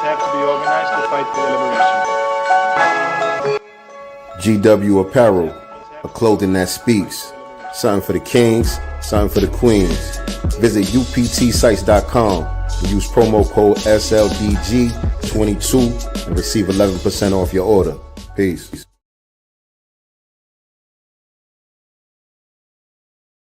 have to be organized to fight for liberation. GW Apparel, a clothing that speaks. Something for the kings, something for the queens. Visit uptsites.com and use promo code SLDG22 and receive 11% off your order. Peace.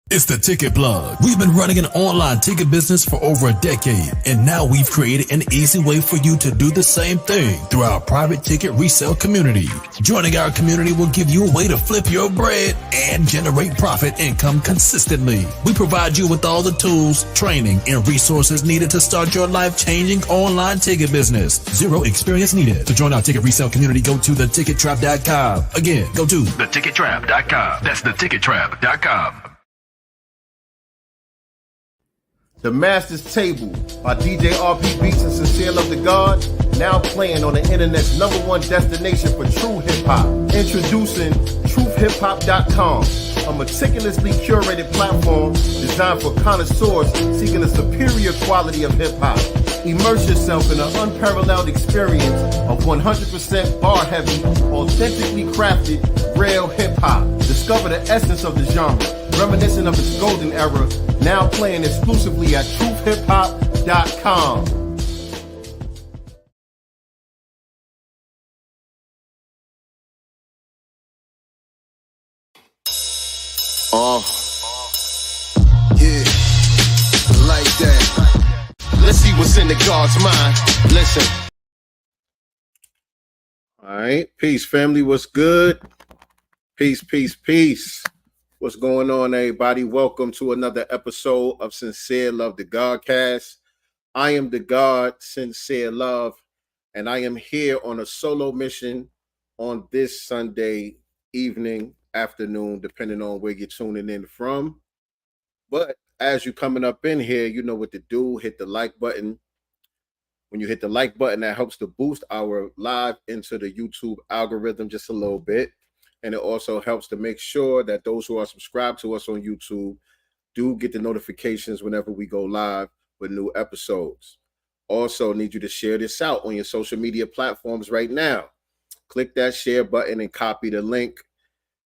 It's the Ticket Plug. We've been running an online ticket business for over a decade, and now we've created an easy way for you to do the same thing through our private ticket resale community. Joining our community will give you a way to flip your bread and generate profit income consistently. We provide you with all the tools, training, and resources needed to start your life-changing online ticket business. Zero experience needed. To join our ticket resale community, go to thetickettrap.com. Again, go to thetickettrap.com. That's thetickettrap.com. The Master's Table by DJ RP Beats and Sincere Love to God, now playing on the internet's #1 destination for true hip-hop. Introducing truthhiphop.com, a meticulously curated platform designed for connoisseurs seeking a superior quality of hip-hop. Immerse yourself in an unparalleled experience of 100% bar-heavy, authentically crafted, real hip-hop. Discover the essence of the genre, reminiscent of its golden era, now playing exclusively at truthhiphop.com. Yeah, like that. Let's see what's in the God's mind. Listen. All right, peace, family. What's good? Peace, peace, peace. What's going on, everybody? Welcome to another episode of Sincere Love the Godcast. I am the God, Sincere Love, and I am here on a solo mission on this Sunday evening, afternoon, depending on where you're tuning in from. But as you're coming up in here, you know what to do. Hit the like button. When you hit the like button, that helps to boost our live into the YouTube algorithm just a little bit. And it also helps to make sure that those who are subscribed to us on YouTube do get the notifications whenever we go live with new episodes. Also need you to share this out on your social media platforms right now. Click that share button and copy the link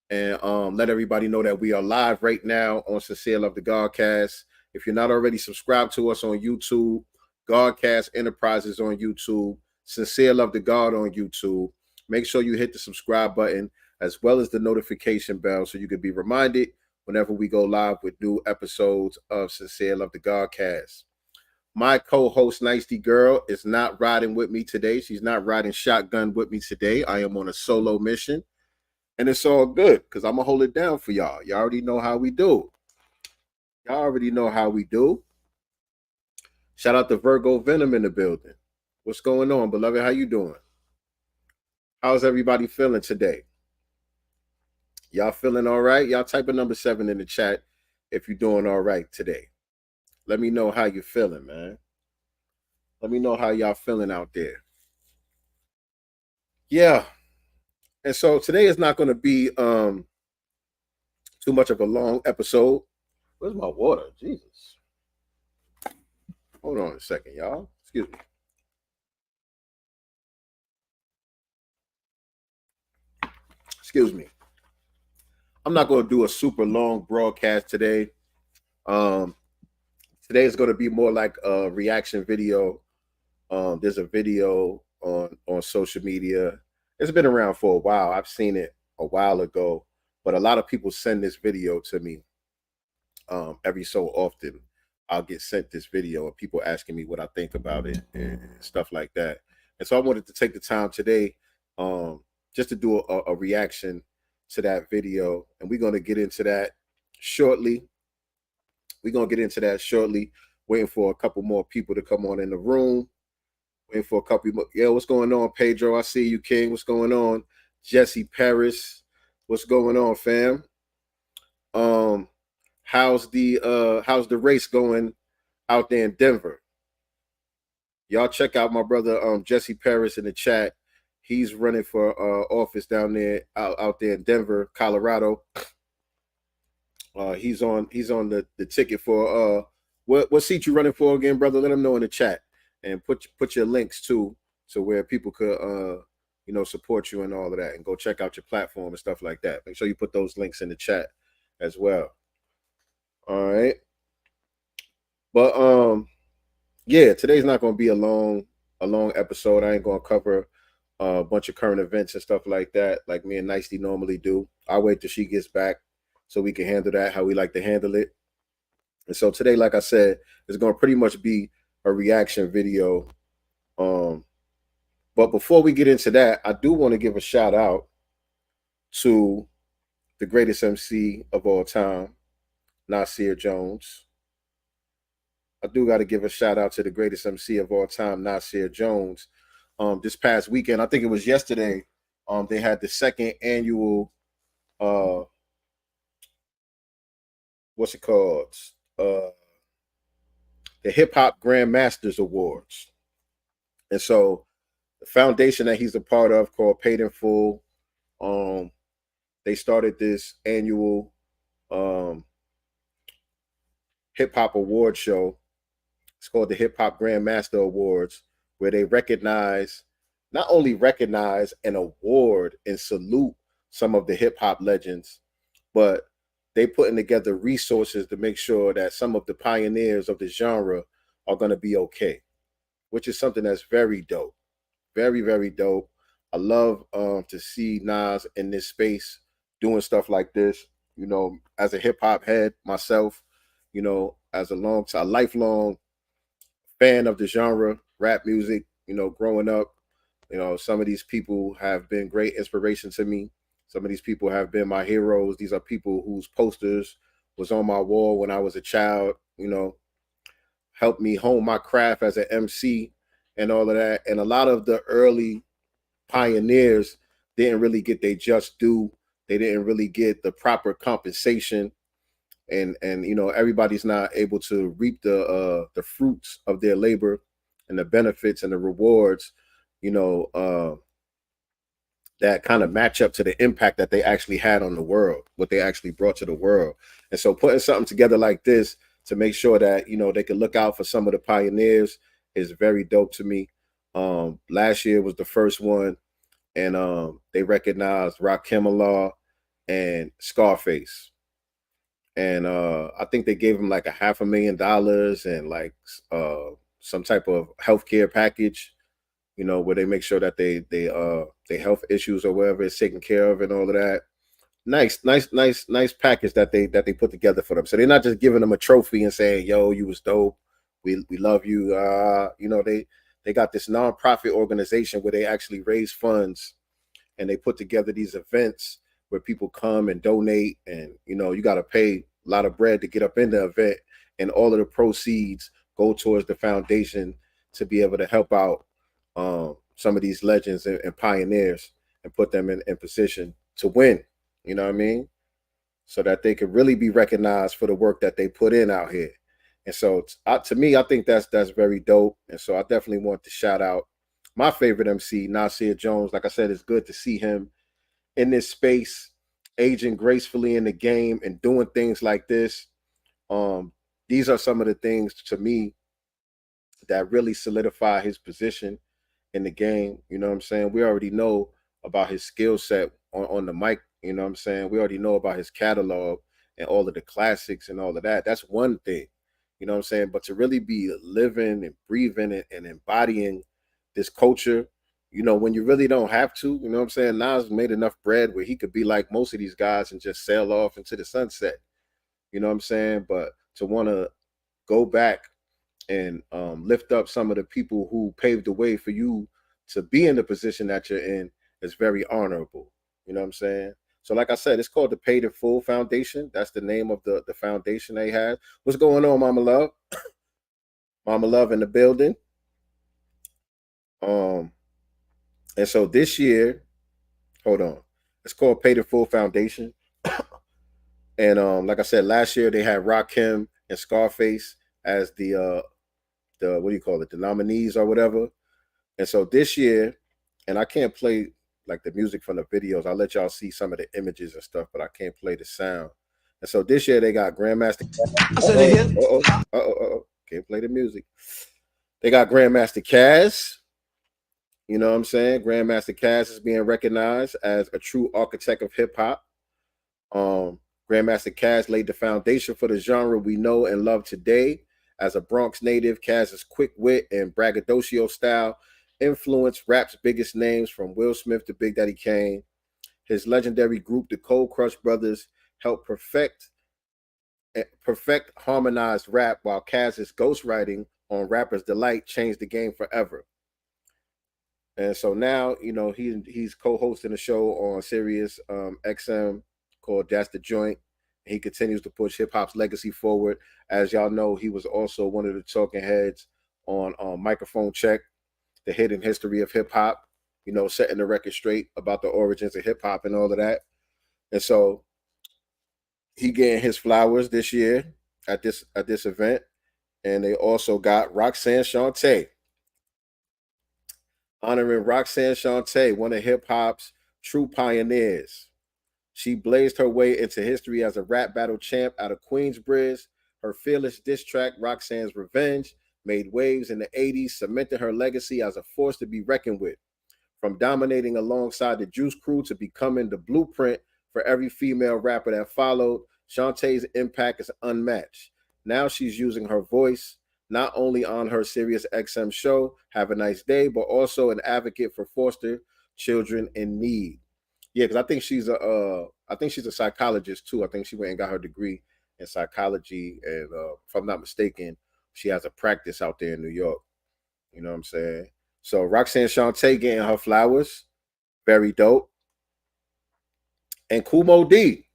and let everybody know that we are live right now on Sincere Love the Godcast. If you're not already subscribed to us on YouTube, Godcast Enterprises on YouTube, Sincere Love the God on YouTube, make sure you hit the subscribe button as well as the notification bell so you can be reminded whenever we go live with new episodes of Sincere Love the Godcast. My co-host, Nicety Girl, is not riding with me today. She's not riding shotgun with me today. I am on a solo mission, and it's all good because I'm going to hold it down for y'all. Y'all already know how we do. Shout out to Virgo Venom in the building. What's going on, beloved? How you doing? How's everybody feeling today? Y'all feeling all right? Y'all type a number 7 in the chat if you're doing all right today. Let me know how you're feeling, man. Let me know how y'all feeling out there. Yeah. And so today is not going to be too much of a long episode. Where's my water? Jesus. Hold on a second, y'all. Excuse me. Excuse me. I'm not going to do a super long broadcast today. Today is going to be more like a reaction video. There's a video on social media. It's been around for a while. I've seen it a while ago, but a lot of people send this video to me every so often. I'll get sent this video of people asking me what I think about it and stuff like that. And so I wanted to take the time today just to do a reaction to that video, and we're going to get into that shortly. Waiting for a couple more people to come on in the room. Waiting for a couple more. Yeah, what's going on, Pedro? I see you, King. What's going on? Jesse Paris. What's going on, fam? How's the race going out there in Denver? Y'all check out my brother Jesse Paris in the chat. He's running for office down there out there in Denver, Colorado. He's on the ticket for what seat you running for again, brother? Let him know in the chat and put your links too so where people could support you and all of that, and go check out your platform and stuff like that. Make sure you put those links in the chat as well. All right. But yeah, today's not going to be a long episode. I ain't going to cover a bunch of current events and stuff like that, like me and Nicely normally do. I'll wait till she gets back so we can handle that how we like to handle it. And so today, like I said, it's going to pretty much be a reaction video. But before we get into that, I do want to give a shout out to the greatest MC of all time, Nasir Jones. I do got to give a shout out to the greatest MC of all time, Nasir Jones. This past weekend, I think it was yesterday, they had the second annual, what's it called? The Hip Hop Grandmasters Awards. And so the foundation that he's a part of, called Paid in Full, they started this annual hip hop award show. It's called the Hip Hop Grandmaster Awards, where they not only recognize and award and salute some of the hip hop legends, but they putting together resources to make sure that some of the pioneers of the genre are going to be okay, which is something that's very dope. Very, very dope. I love to see Nas in this space doing stuff like this. As a hip hop head myself, as a lifelong fan of the genre, rap music, growing up, some of these people have been great inspiration to me. Some of these people have been my heroes. These are people whose posters was on my wall when I was a child, helped me hone my craft as an MC and all of that. And a lot of the early pioneers didn't really get their just due. They didn't really get the proper compensation. And everybody's not able to reap the fruits of their labor and the benefits and the rewards, that kind of match up to the impact that they actually had on the world, what they actually brought to the world. And so putting something together like this to make sure that, they could look out for some of the pioneers is very dope to me. Last year was the first one, and they recognized Rakim and Scarface. And I think they gave him like $500,000 and like some type of healthcare package, where they make sure that they health issues or whatever is taken care of and all of that. Nice package that they put together for them. So they're not just giving them a trophy and saying, "Yo, you was dope. We love you." They got this nonprofit organization where they actually raise funds, and they put together these events where people come and donate, and you got to pay a lot of bread to get up in the event, and all of the proceeds go towards the foundation to be able to help out some of these legends and pioneers and put them in position to win. You know what I mean? So that they could really be recognized for the work that they put in out here. And so to me, I think that's very dope. And so I definitely want to shout out my favorite MC, Nasir Jones. Like I said, it's good to see him in this space, aging gracefully in the game and doing things like this. These are some of the things to me that really solidify his position in the game. You know what I'm saying? We already know about his skill set on the mic. You know what I'm saying? We already know about his catalog and all of the classics and all of that. That's one thing. You know what I'm saying? But to really be living and breathing and embodying this culture, when you really don't have to, you know what I'm saying? Nas made enough bread where he could be like most of these guys and just sail off into the sunset. You know what I'm saying? But to want to go back and lift up some of the people who paved the way for you to be in the position that you're in is very honorable. You know what I'm saying? So like I said, it's called the Paid in Full Foundation. That's the name of the foundation they have. What's going on, Mama Love? Mama Love in the building. And so this year, hold on, it's called Paid in Full Foundation. And like I said, last year they had Rakim and Scarface as the what do you call it, the nominees or whatever. And so this year, and I can't play like the music from the videos. I'll let y'all see some of the images and stuff, but I can't play the sound. And so this year they got Grandmaster. Can't play the music. They got Grandmaster Caz. You know what I'm saying? Grandmaster Caz is being recognized as a true architect of hip hop. Grandmaster Caz laid the foundation for the genre we know and love today. As a Bronx native, Caz's quick wit and braggadocio style influenced rap's biggest names from Will Smith to Big Daddy Kane. His legendary group, the Cold Crush Brothers, helped perfect harmonized rap, while Caz's ghostwriting on Rapper's Delight changed the game forever. And so now, you know, he's co-hosting a show on Sirius XM called That's the Joint. He continues to push hip hop's legacy forward. As y'all know, he was also one of the talking heads on Microphone Check, the hidden history of hip hop, you know, setting the record straight about the origins of hip hop and all of that. And so he getting his flowers this year at this event. And they also got Roxanne Shante, honoring Roxanne Shante, one of hip hop's true pioneers. She blazed her way into history as a rap battle champ out of Queensbridge. Her fearless diss track, Roxanne's Revenge, made waves in the 80s, cementing her legacy as a force to be reckoned with. From dominating alongside the Juice Crew to becoming the blueprint for every female rapper that followed, Shantae's impact is unmatched. Now she's using her voice not only on her Sirius XM show, Have a Nice Day, but also an advocate for foster children in need. Yeah, because I think she's a psychologist too. I think she went and got her degree in psychology, and if I'm not mistaken, she has a practice out there in New York. You know what I'm saying? So Roxanne Shante getting her flowers, very dope. And Kumo D,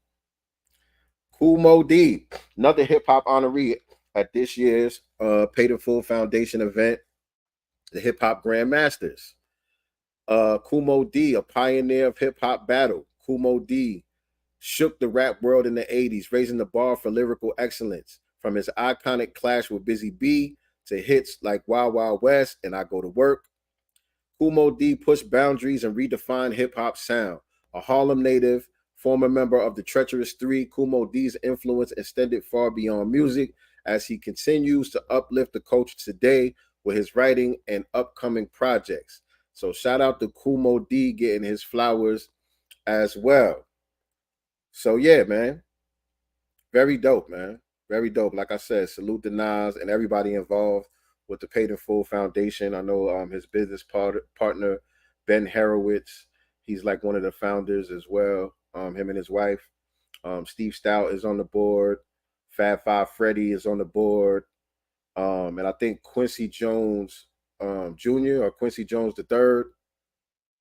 another hip hop honoree at this year's Paid in Full Foundation event, the Hip Hop Grandmasters. Kumo D, a pioneer of hip hop battle. Kumo D shook the rap world in the 80s, raising the bar for lyrical excellence. From his iconic clash with Busy B to hits like Wild Wild West and I Go to Work, Kumo D pushed boundaries and redefined hip hop sound. A Harlem native, former member of the Treacherous Three, Kumo D's influence extended far beyond music as he continues to uplift the culture today with his writing and upcoming projects. So shout out to Kumo D getting his flowers as well. So yeah, man. Very dope, man. Very dope. Like I said, salute to Nas and everybody involved with the Paid in Full Foundation. I know his business partner, Ben Horowitz, he's like one of the founders as well. Him and his wife. Steve Stout is on the board. Fab Five Freddy is on the board. And I think Quincy Jones Jr. or Quincy Jones III,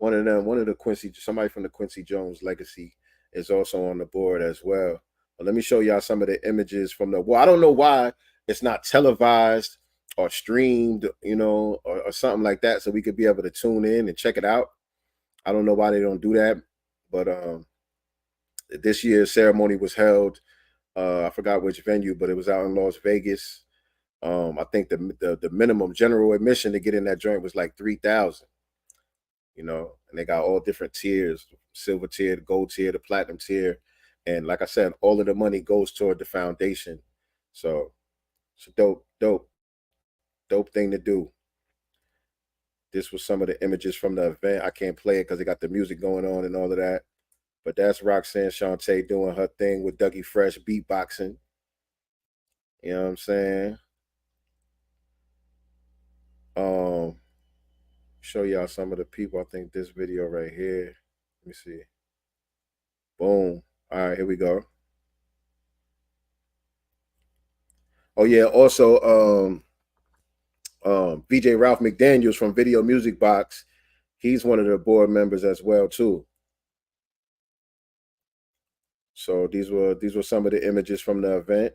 somebody from the Quincy Jones legacy is also on the board as well. But let me show y'all some of the images from I don't know why it's not televised or streamed, you know, or something like that, so we could be able to tune in and check it out. I don't know why they don't do that, but this year's ceremony was held, I forgot which venue, but it was out in Las Vegas. I think the minimum general admission to get in that joint was like $3,000. You know, and they got all different tiers: silver tier, the gold tier, the platinum tier, and like I said, all of the money goes toward the foundation. So it's a dope thing to do. This was some of the images from the event. I can't play it because it got the music going on and all of that. But that's Roxanne Shante doing her thing with Dougie Fresh beatboxing. You know what I'm saying? Show y'all some of the people. I think this video right here. Let me see. Boom. All right, here we go. Oh yeah, also VJ Ralph McDaniels from Video Music Box. He's one of the board members as well too. So these were some of the images from the event.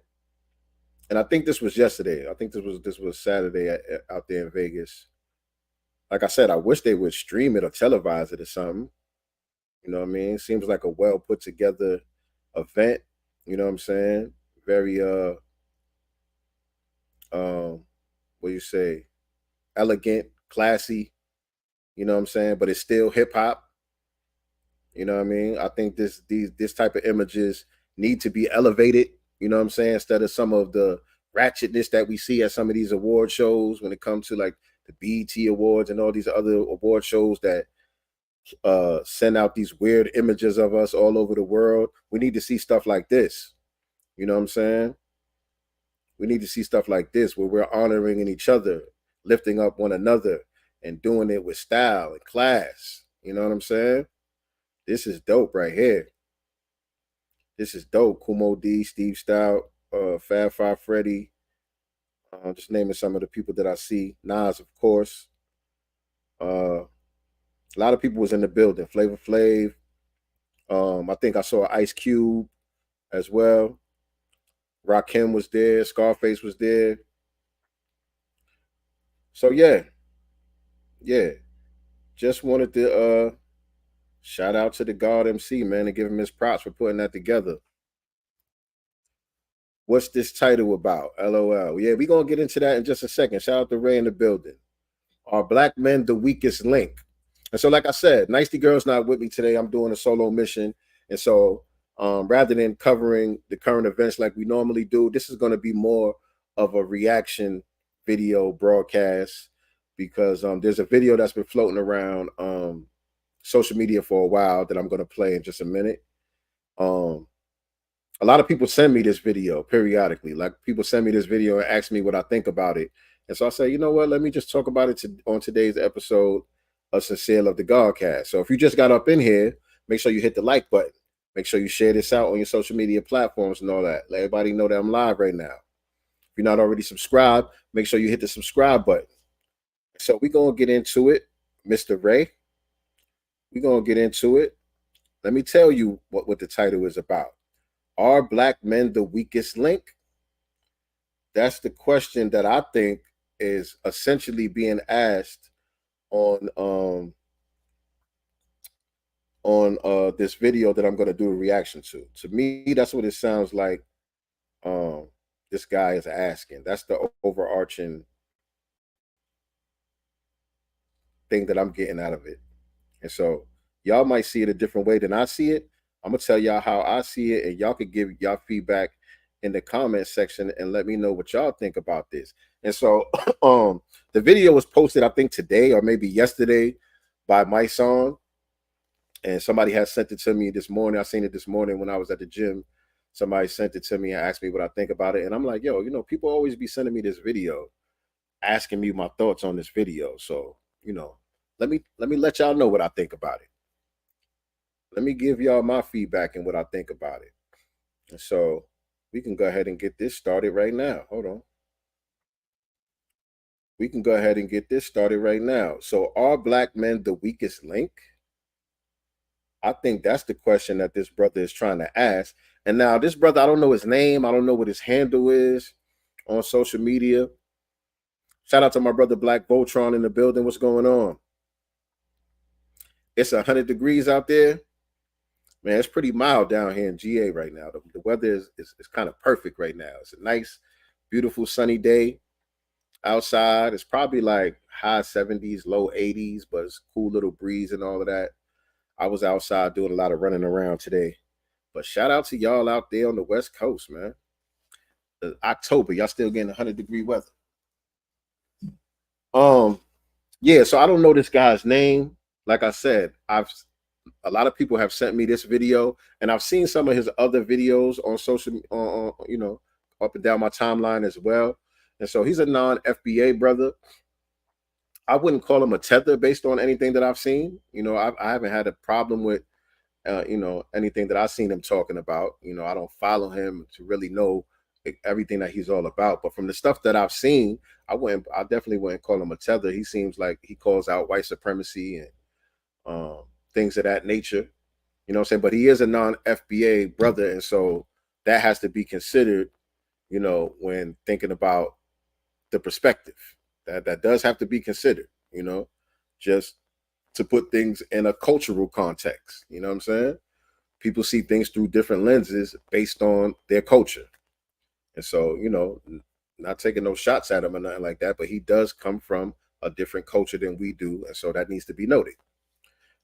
And I think this was yesterday. I think this was Saturday out there in Vegas. Like I said, I wish they would stream it or televise it or something. You know what I mean? Seems like a well put together event. You know what I'm saying? Very what you say, elegant, classy. You know what I'm saying? But it's still hip hop. You know what I mean? I think this type of images need to be elevated. You know what I'm saying? Instead of some of the ratchetness that we see at some of these award shows when it comes to like the BET Awards and all these other award shows that send out these weird images of us all over the world. We need to see stuff like this. You know what I'm saying? We need to see stuff like this where we're honoring each other, lifting up one another, and doing it with style and class. You know what I'm saying? This is dope right here. This is dope. Kumo D, Steve Stout, Fab Five Freddy. Just naming some of the people that I see. Nas, of course. A lot of people was in the building. Flavor Flav. I think I saw Ice Cube as well. Rakim was there. Scarface was there. So yeah. Just wanted to shout out to the God MC, man, and give him his props for putting that together. What's this title about? LOL. Yeah, we're going to get into that in just a second. Shout out to Ray in the building. Are black men the weakest link? And so, like I said, Nicety Girl's not with me today. I'm doing a solo mission. And so rather than covering the current events like we normally do, this is going to be more of a reaction video broadcast because there's a video that's been floating around social media for a while that I'm going to play in just a minute. A lot of people send me this video periodically. Like people send me this video and ask me what I think about it. And so I say, you know what, let me just talk about it on today's episode of Sincere Love the Godcast. So if you just got up in here, make sure you hit the like button. Make sure you share this out on your social media platforms and all that. Let everybody know that I'm live right now. If you're not already subscribed, make sure you hit the subscribe button. So we're going to get into it, Mr. Ray. We're going to get into it. Let me tell you what the title is about. Are black men the weakest link? That's the question that I think is essentially being asked on this video that I'm going to do a reaction to. To me, that's what it sounds like this guy is asking. That's the overarching thing that I'm getting out of it. And so y'all might see it a different way than I see it. I'm going to tell y'all how I see it, and y'all can give y'all feedback in the comment section and let me know what y'all think about this. And so the video was posted, I think, today or maybe yesterday by my son. And somebody has sent it to me this morning. I seen it this morning when I was at the gym. Somebody sent it to me and asked me what I think about it. And I'm like, yo, you know, people always be sending me this video, asking me my thoughts on this video. So, you know, let me let y'all know what I think about it. Let me give y'all my feedback and what I think about it. And so we can go ahead and get this started right now. Hold on. We can go ahead and get this started right now. So are black men the weakest link? I think that's the question that this brother is trying to ask. And now this brother, I don't know his name. I don't know what his handle is on social media. Shout out to my brother Black Voltron in the building. What's going on? It's 100 degrees out there. Man, it's pretty mild down here in GA right now. The weather is kind of perfect right now. It's a nice, beautiful, sunny day outside. It's probably like high 70s, low 80s, but it's cool little breeze and all of that. I was outside doing a lot of running around today. But shout out to y'all out there on the West Coast, man. October, y'all still getting 100-degree weather. Yeah, so I don't know this guy's name. Like I said, a lot of people have sent me this video, and I've seen some of his other videos on social, you know, up and down my timeline as well. And so he's a non-FBA brother. I wouldn't call him a tether based on anything that I've seen. You know, I haven't had a problem with, you know, anything that I've seen him talking about. You know, I don't follow him to really know everything that he's all about. But from the stuff that I've seen, I definitely wouldn't call him a tether. He seems like he calls out white supremacy and things of that nature. You know what I'm saying? But he is a non-FBA brother. And so that has to be considered, you know, when thinking about the perspective. That does have to be considered, you know, just to put things in a cultural context. You know what I'm saying? People see things through different lenses based on their culture. And so, you know, not taking no shots at him or nothing like that, but he does come from a different culture than we do. And so that needs to be noted.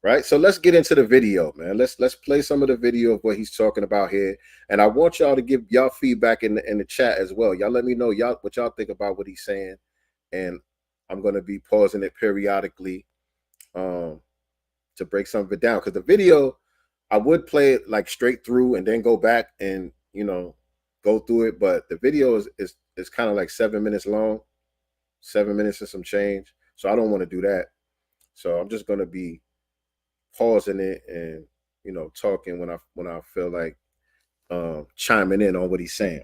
Right. So let's get into the video, man. Let's play some of the video of what he's talking about here. And I want y'all to give y'all feedback in the chat as well. Y'all let me know what y'all think about what he's saying. And I'm going to be pausing it periodically to break some of it down, because the video, I would play it like straight through and then go back and go through it, but the video is kind of like 7 minutes long, 7 minutes and some change, so I don't want to do that. So I'm just going to be pausing it and talking when I feel like chiming in on what he's saying.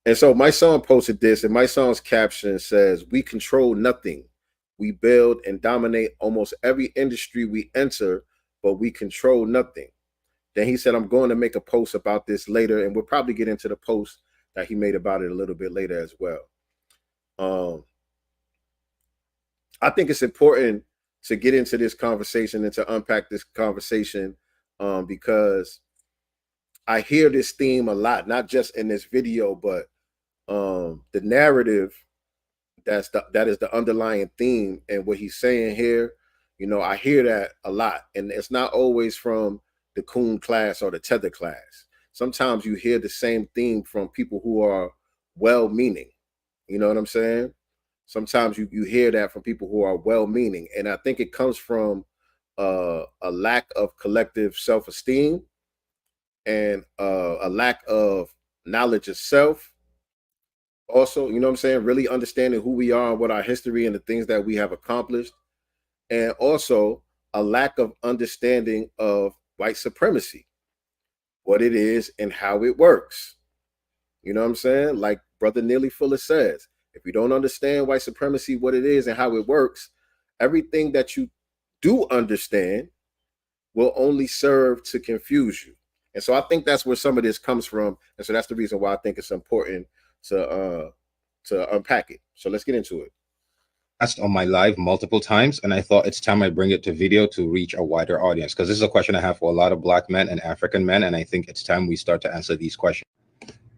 And so my son posted this, and my son's caption says, "We control nothing. We build and dominate almost every industry we enter, but we control nothing." Then he said, "I'm going to make a post about this later," and we'll probably get into the post that he made about it a little bit later as well. I think it's important to get into this conversation and to unpack this conversation because I hear this theme a lot, not just in this video, but the narrative that is the underlying theme. And what he's saying here, I hear that a lot. And it's not always from the Coon class or the Tether class. Sometimes you hear the same theme from people who are well-meaning. You know what I'm saying? Sometimes you hear that from people who are well-meaning. And I think it comes from a lack of collective self-esteem and a lack of knowledge of self. Also, you know what I'm saying? Really understanding who we are and what our history and the things that we have accomplished. And also a lack of understanding of white supremacy, what it is and how it works. You know what I'm saying? Like Brother Neely Fuller says, if you don't understand white supremacy, what it is and how it works, everything that you do understand will only serve to confuse you. And so I think that's where some of this comes from. And so that's the reason why I think it's important to unpack it. So let's get into it. Asked on my live multiple times, and I thought it's time I bring it to video to reach a wider audience, because this is a question I have for a lot of Black men and African men, and I think it's time we start to answer these questions.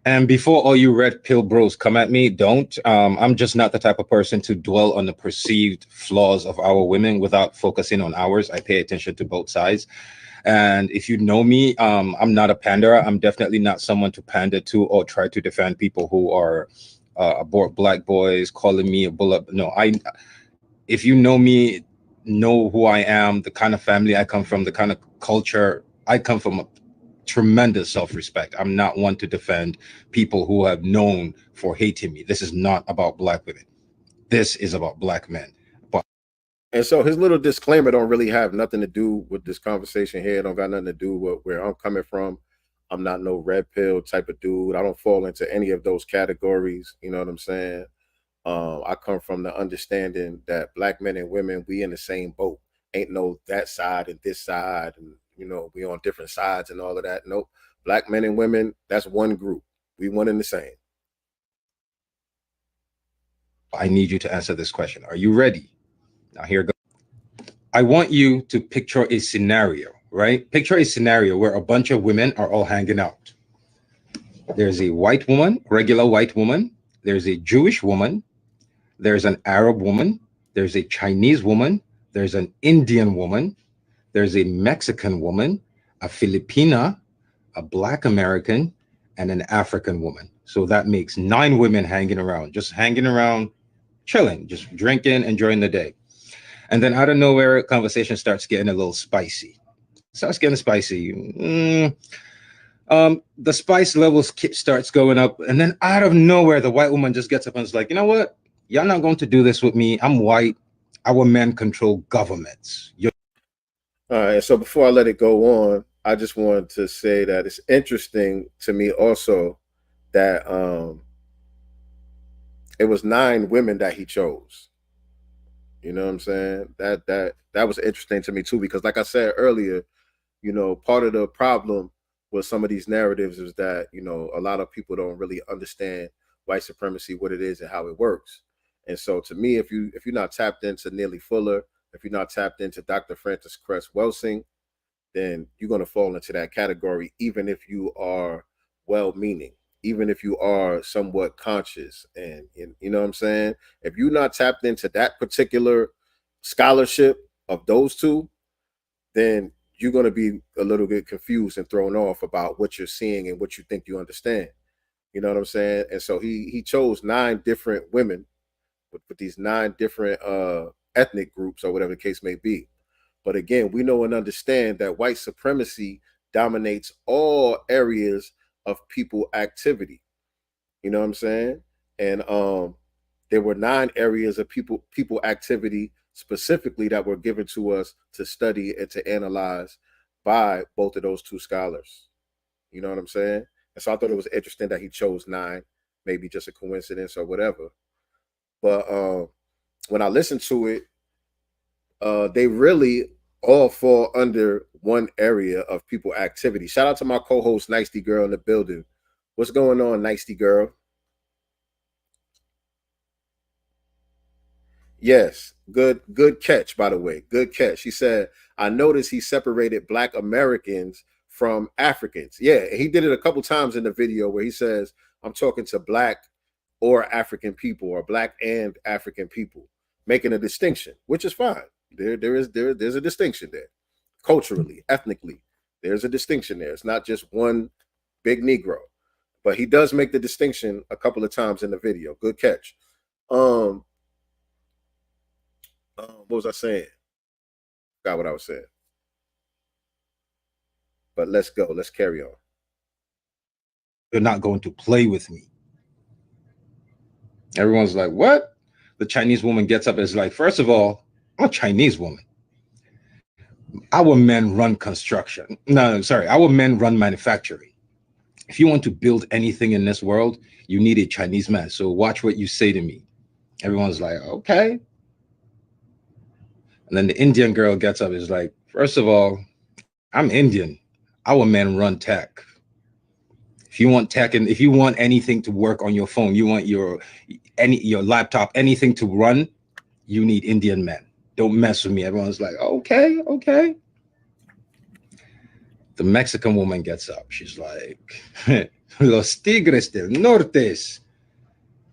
And before all you red pill bros come at me, don't. I'm just not the type of person to dwell on the perceived flaws of our women without focusing on ours. I pay attention to both sides. And if you know me, I'm not a panderer. I'm definitely not someone to pander to or try to defend people who are abort Black boys, calling me a bullet. No, if you know me, know who I am, the kind of family I come from, the kind of culture I come from, a tremendous self-respect. I'm not one to defend people who have known for hating me. This is not about Black women. This is about Black men. And so his little disclaimer don't really have nothing to do with this conversation here. It don't got nothing to do with where I'm coming from. I'm not no red pill type of dude. I don't fall into any of those categories. You know what I'm saying? I come from the understanding that Black men and women, we in the same boat. Ain't no that side and this side, and we on different sides and all of that. Nope. Black men and women, that's one group. We one and the same. I need you to answer this question. Are you ready? Now here goes. I want you to picture a scenario, right? Picture a scenario where a bunch of women are all hanging out. There's a white woman, regular white woman. There's a Jewish woman. There's an Arab woman. There's a Chinese woman. There's an Indian woman. There's a Mexican woman, a Filipina, a Black American, and an African woman. So that makes 9 women hanging around, chilling, just drinking, enjoying the day. And then out of nowhere, conversation starts getting a little spicy. The spice levels starts going up. And then out of nowhere, the white woman just gets up and is like, you know what? Y'all not going to do this with me. I'm white. Our men control governments. All right. So before I let it go on, I just wanted to say that it's interesting to me also that it was 9 women that he chose. You know what I'm saying? That was interesting to me too, because like I said earlier, part of the problem with some of these narratives is that, a lot of people don't really understand white supremacy, what it is and how it works. And so to me, if you're not tapped into Neely Fuller, if you're not tapped into Dr. Francis Cress Welsing, then you're going to fall into that category, even if you are well-meaning, even if you are somewhat conscious. And you know what I'm saying? If you're not tapped into that particular scholarship of those two, then you're going to be a little bit confused and thrown off about what you're seeing and what you think you understand. You know what I'm saying? And so he chose 9 different women with these 9 different ethnic groups or whatever the case may be. But again, we know and understand that white supremacy dominates all areas of people activity. You know what I'm saying? And there were 9 areas of people activity specifically that were given to us to study and to analyze by both of those 2 scholars. You know what I'm saying? And so I thought it was interesting that he chose 9, maybe just a coincidence or whatever. But when I listened to it, they really all fall under one area of people activity. Shout out to my co-host, Nicety Girl, in the building. What's going on, Nicety Girl? Yes, good catch, by the way. Good catch. She said, I noticed he separated Black Americans from Africans. Yeah, he did it a couple times in the video where he says, I'm talking to Black or African people, or Black and African people, making a distinction, which is fine. There's a distinction there. Culturally, ethnically, there's a distinction there. It's not just one big Negro. But he does make the distinction a couple of times in the video. Good catch. What was I saying? Got what I was saying. But let's go. Let's carry on. You're not going to play with me. Everyone's like, what? The Chinese woman gets up and is like, first of all, I'm a Chinese woman. Our men run construction. No, sorry. Our men run manufacturing. If you want to build anything in this world, you need a Chinese man. So watch what you say to me. Everyone's like, okay. And then the Indian girl gets up and is like, first of all, I'm Indian. Our men run tech. If you want tech, and if you want anything to work on your phone, you want your laptop, anything to run, you need Indian men. Don't mess with me. Everyone's like, okay. The Mexican woman gets up. She's like, Los Tigres del Nortes.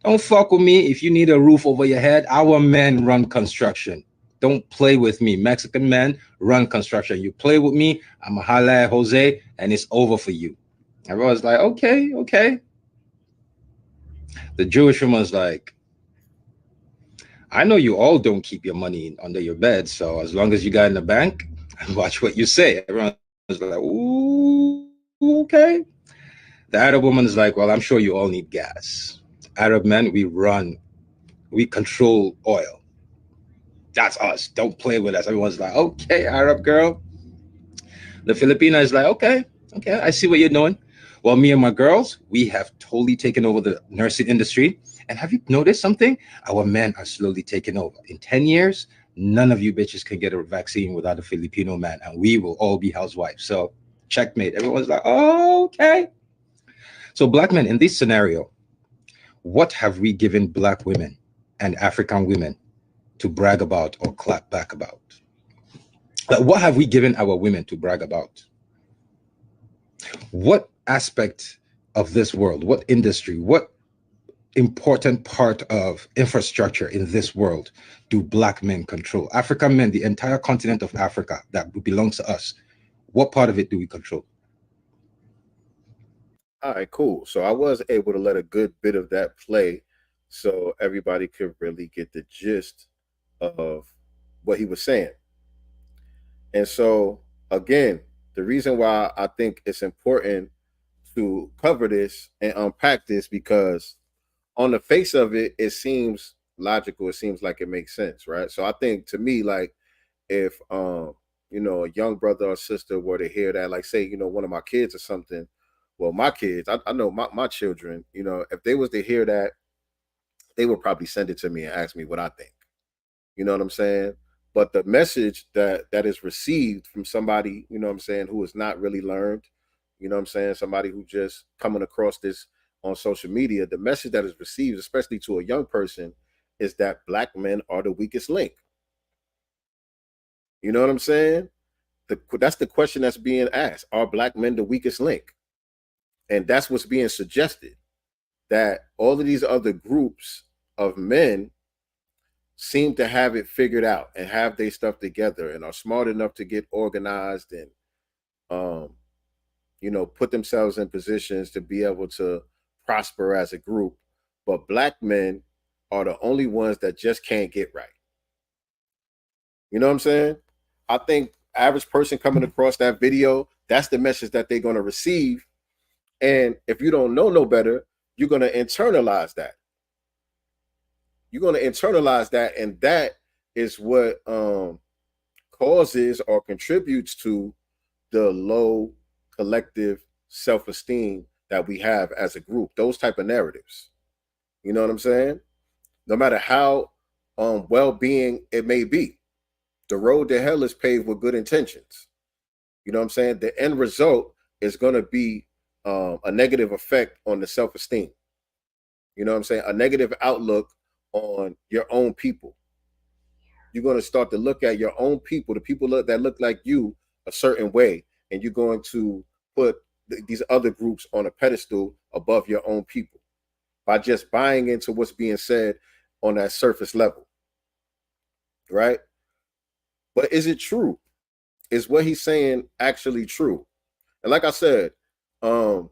Don't fuck with me. If you need a roof over your head, our men run construction. Don't play with me. Mexican men run construction. You play with me, I'm a holla at Jose, and it's over for you. Everyone's like, okay. The Jewish woman's like, I know you all don't keep your money under your bed, so as long as you got in the bank, watch what you say. Everyone's like, ooh, okay. The Arab woman is like, well, I'm sure you all need gas. Arab men, we control oil. That's us. Don't play with us. Everyone's like, okay, Arab girl. The Filipina is like, okay, I see what you're doing. Well, me and my girls, we have totally taken over the nursing industry. And have you noticed something? Our men are slowly taking over. In 10 years, none of you bitches can get a vaccine without a Filipino man, and we will all be housewives. So checkmate. Everyone's like, oh, okay. So Black men, in this scenario, what have we given Black women and African women to brag about or clap back about? Like, what have we given our women to brag about? What aspect of this world, what industry, what important part of infrastructure in this world do Black men control? African men, the entire continent of Africa that belongs to us, what part of it do we control? All right, cool. So I was able to let a good bit of that play so everybody could really get the gist of what he was saying. And so, again, the reason why I think it's important to cover this and unpack this, because on the face of it, it seems logical. It seems like it makes sense, right? So I think, to me, like, if a young brother or sister were to hear that, like, say, one of my kids or something, well, my kids, I know my children, if they was to hear that, they would probably send it to me and ask me what I think. You know what I'm saying? But the message that is received from somebody, who is not really learned, somebody who just coming across this on social media, the message that is received, especially to a young person, is that Black men are the weakest link. You know what I'm saying? That's the question that's being asked. Are Black men the weakest link? And that's what's being suggested, that all of these other groups of men seem to have it figured out and have their stuff together and are smart enough to get organized and put themselves in positions to be able to prosper as a group. But Black men are the only ones that just can't get right. You know what I'm saying? I think average person coming across that video, that's the message that they're going to receive. And if you don't know no better, you're going to internalize that. You're going to internalize that, and that is what causes or contributes to the low collective self-esteem that we have as a group. Those type of narratives. You know what I'm saying? No matter how well-being it may be, the road to hell is paved with good intentions. You know what I'm saying? The end result is going to be a negative effect on the self-esteem. You know what I'm saying? A negative outlook on your own people. You're going to start to look at your own people, the people that look like you, a certain way, and you're going to put these other groups on a pedestal above your own people by just buying into what's being said on that surface level, right? But is it true? Is what he's saying actually true? And like I said, all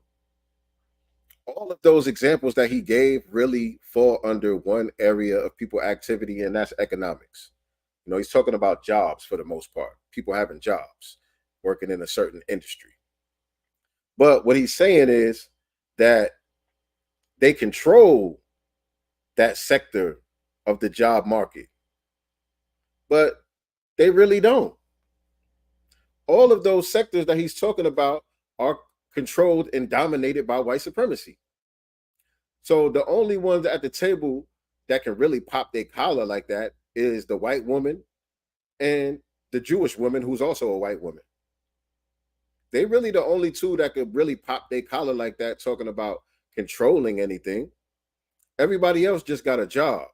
of those examples that he gave really fall under one area of people activity, and that's economics. You know, he's talking about jobs for the most part, people having jobs, working in a certain industry. But what he's saying is that they control that sector of the job market, but they really don't. All of those sectors that he's talking about are controlled and dominated by white supremacy. So the only ones at the table that can really pop their collar like that is the white woman and the Jewish woman, who's also a white woman. They really the only two that could really pop their collar like that, talking about controlling anything. Everybody else just got a job.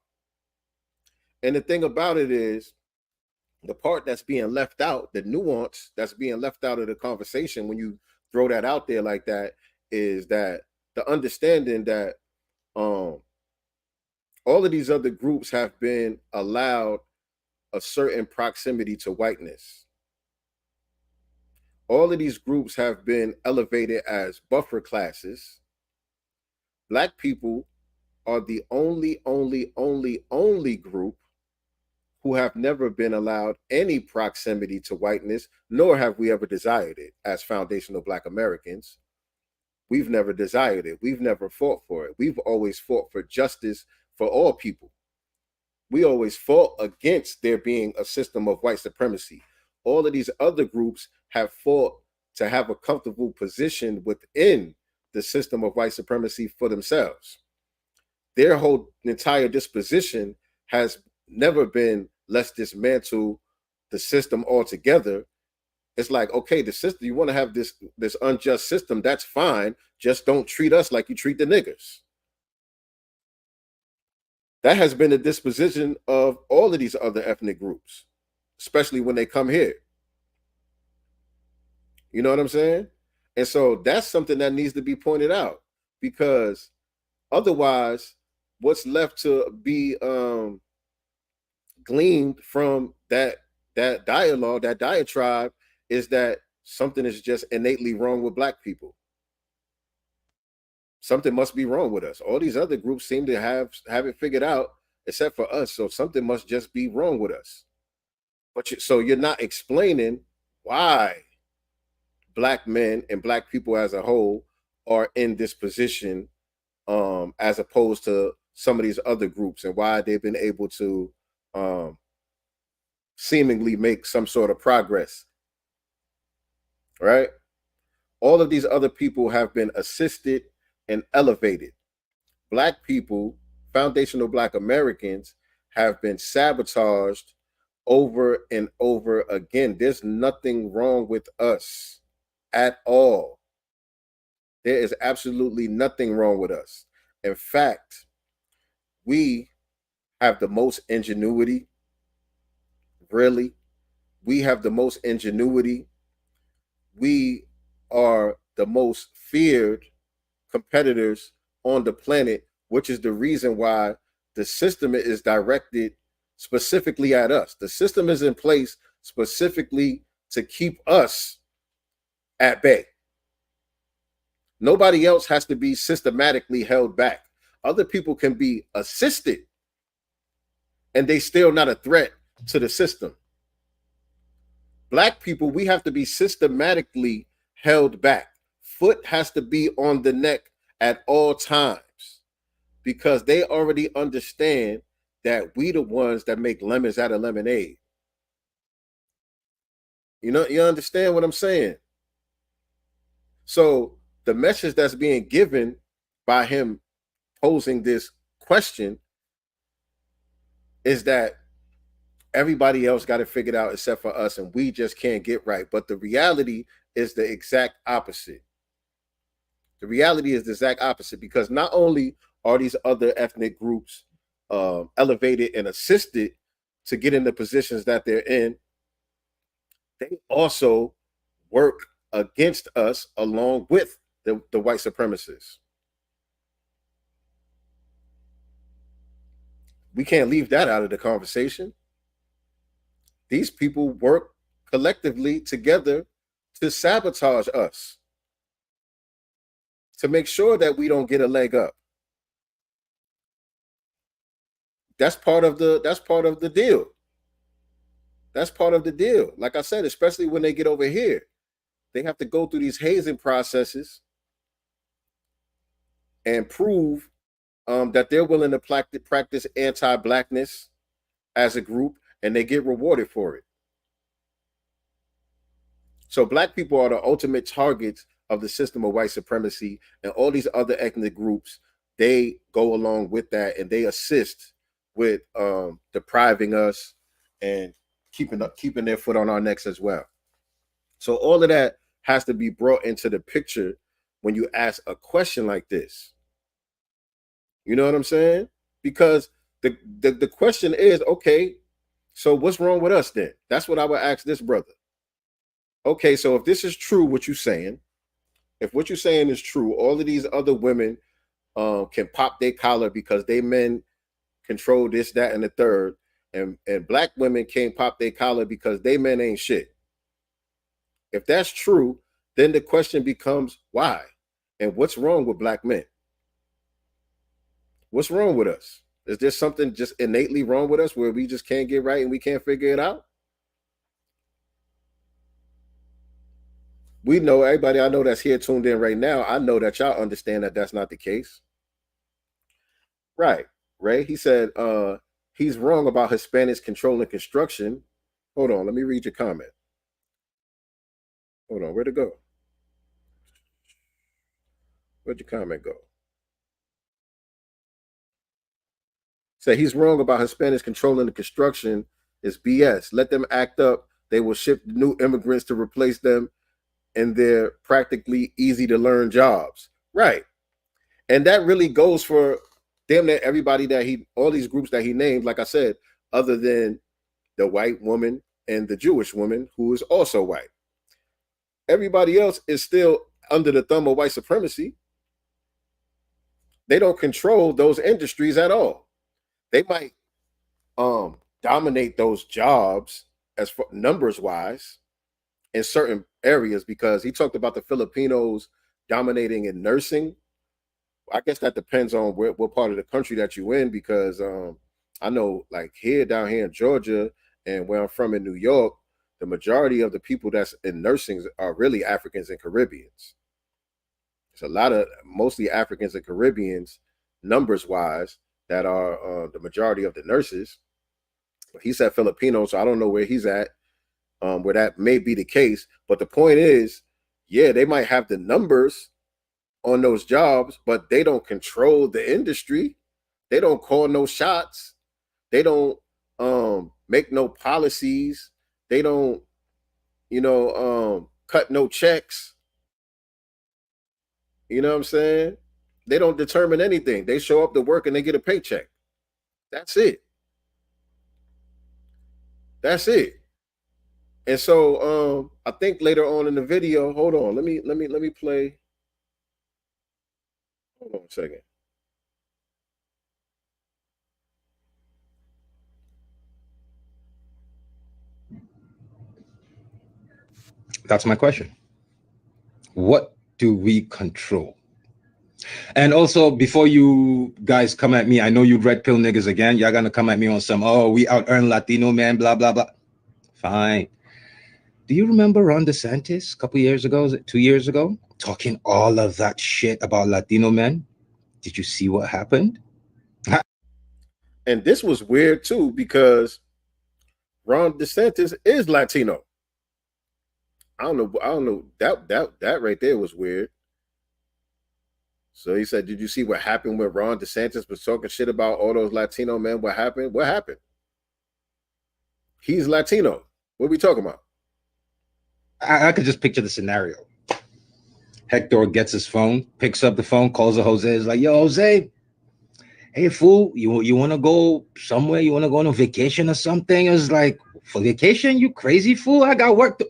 And the thing about it is, the part that's being left out, the nuance that's being left out of the conversation when you throw that out there like that, is that the understanding that all of these other groups have been allowed a certain proximity to whiteness. All of these groups have been elevated as buffer classes. Black people are the only group who have never been allowed any proximity to whiteness, nor have we ever desired it as foundational Black Americans. We've never desired it. We've never fought for it. We've always fought for justice for all people. We always fought against there being a system of white supremacy. All of these other groups have fought to have a comfortable position within the system of white supremacy for themselves. Their whole entire disposition has never been, let's dismantle the system altogether. It's like, okay, the system, you want to have this unjust system, that's fine. Just don't treat us like you treat the niggers. That has been the disposition of all of these other ethnic groups, especially when they come here. You know what I'm saying? And so that's something that needs to be pointed out, because otherwise, what's left to be gleaned from that dialogue, that diatribe, is that something is just innately wrong with Black people. Something must be wrong with us. All these other groups seem to have it figured out, except for us. So something must just be wrong with us. But so you're not explaining why Black men and Black people as a whole are in this position, as opposed to some of these other groups, and why they've been able to seemingly make some sort of progress. Right? All of these other people have been assisted and elevated. Black people, foundational Black Americans, have been sabotaged over and over again. There's nothing wrong with us at all. There is absolutely nothing wrong with us. In fact, we have the most ingenuity. Really, we have the most ingenuity. We are the most feared competitors on the planet, which is the reason why the system is directed specifically at us. The system is in place specifically to keep us at bay. Nobody else has to be systematically held back. Other people can be assisted and they still not a threat to the system. Black people, we have to be systematically held back. Foot has to be on the neck at all times because they already understand that we the ones that make lemons out of lemonade. You understand what I'm saying? So the message that's being given by him posing this question is that everybody else got it figured out except for us, and we just can't get right. But the reality is the exact opposite. The reality is the exact opposite, because not only are these other ethnic groups elevated and assisted to get in the positions that they're in, they also work against us along with the white supremacists. We can't leave that out of the conversation. These people work collectively together to sabotage us, to make sure that we don't get a leg up. That's part of the deal. That's part of the deal. Like I said, especially when they get over here, they have to go through these hazing processes and prove that they're willing to practice anti-blackness as a group, and they get rewarded for it. So black people are the ultimate targets of the system of white supremacy, and all these other ethnic groups, they go along with that, and they assist with depriving us and keeping their foot on our necks as well. So all of that has to be brought into the picture when you ask a question like this. You know what I'm saying? Because the question is, okay, so what's wrong with us then? That's what I would ask this brother. Okay, so if this is true, what you're saying, if what you're saying is true, all of these other women can pop their collar because they men control this, that, and the third, and black women can't pop their collar because they men ain't shit. If that's true, then the question becomes why? And what's wrong with black men? What's wrong with us? Is there something just innately wrong with us where we just can't get right and we can't figure it out? We know, everybody I know that's here tuned in right now, I know that y'all understand that that's not the case. Right, Ray? He said he's wrong about Hispanics controlling construction. Hold on, let me read your comment. Hold on, where'd it go? Where'd your comment go? Say he's wrong about Hispanics controlling the construction is BS. Let them act up. They will ship new immigrants to replace them in their practically easy to learn jobs. Right. And that really goes for damn near everybody that all these groups that he named, like I said, other than the white woman and the Jewish woman who is also white. Everybody else is still under the thumb of white supremacy. They don't control those industries at all. They might dominate those jobs as far, numbers wise in certain areas, because he talked about the Filipinos dominating in nursing. I guess that depends on what part of the country that you're in, because I know like down here in Georgia and where I'm from in New York, the majority of the people that's in nursing are really Africans and Caribbeans. It's a lot of mostly Africans and Caribbeans numbers wise that are the majority of the nurses. He said Filipino, so I don't know where he's at, where that may be the case. But the point is, yeah, they might have the numbers on those jobs, but they don't control the industry. They don't call no shots. They don't make no policies. They don't, cut no checks. You know what I'm saying? They don't determine anything. They show up to work and they get a paycheck. That's it. That's it. And so I think later on in the video, hold on, let me play. Hold on a second. That's my question. What do we control? And also, before you guys come at me, I know you red pill niggas again. Y'all gonna come at me on some, oh, we out earn Latino man, blah, blah, blah. Fine. Do you remember Ron DeSantis a couple years ago, was it 2 years ago, talking all of that shit about Latino men? Did you see what happened? And this was weird too, because Ron DeSantis is Latino. I don't know. That right there was weird. So he said, did you see what happened when Ron DeSantis was talking shit about all those Latino men? What happened? What happened? He's Latino. What are we talking about? I could just picture the scenario. Hector gets his phone, picks up the phone, calls the Jose, is like, yo, Jose, hey, fool, you want to go somewhere? You want to go on a vacation or something? It's like, for vacation? You crazy fool? I got work to...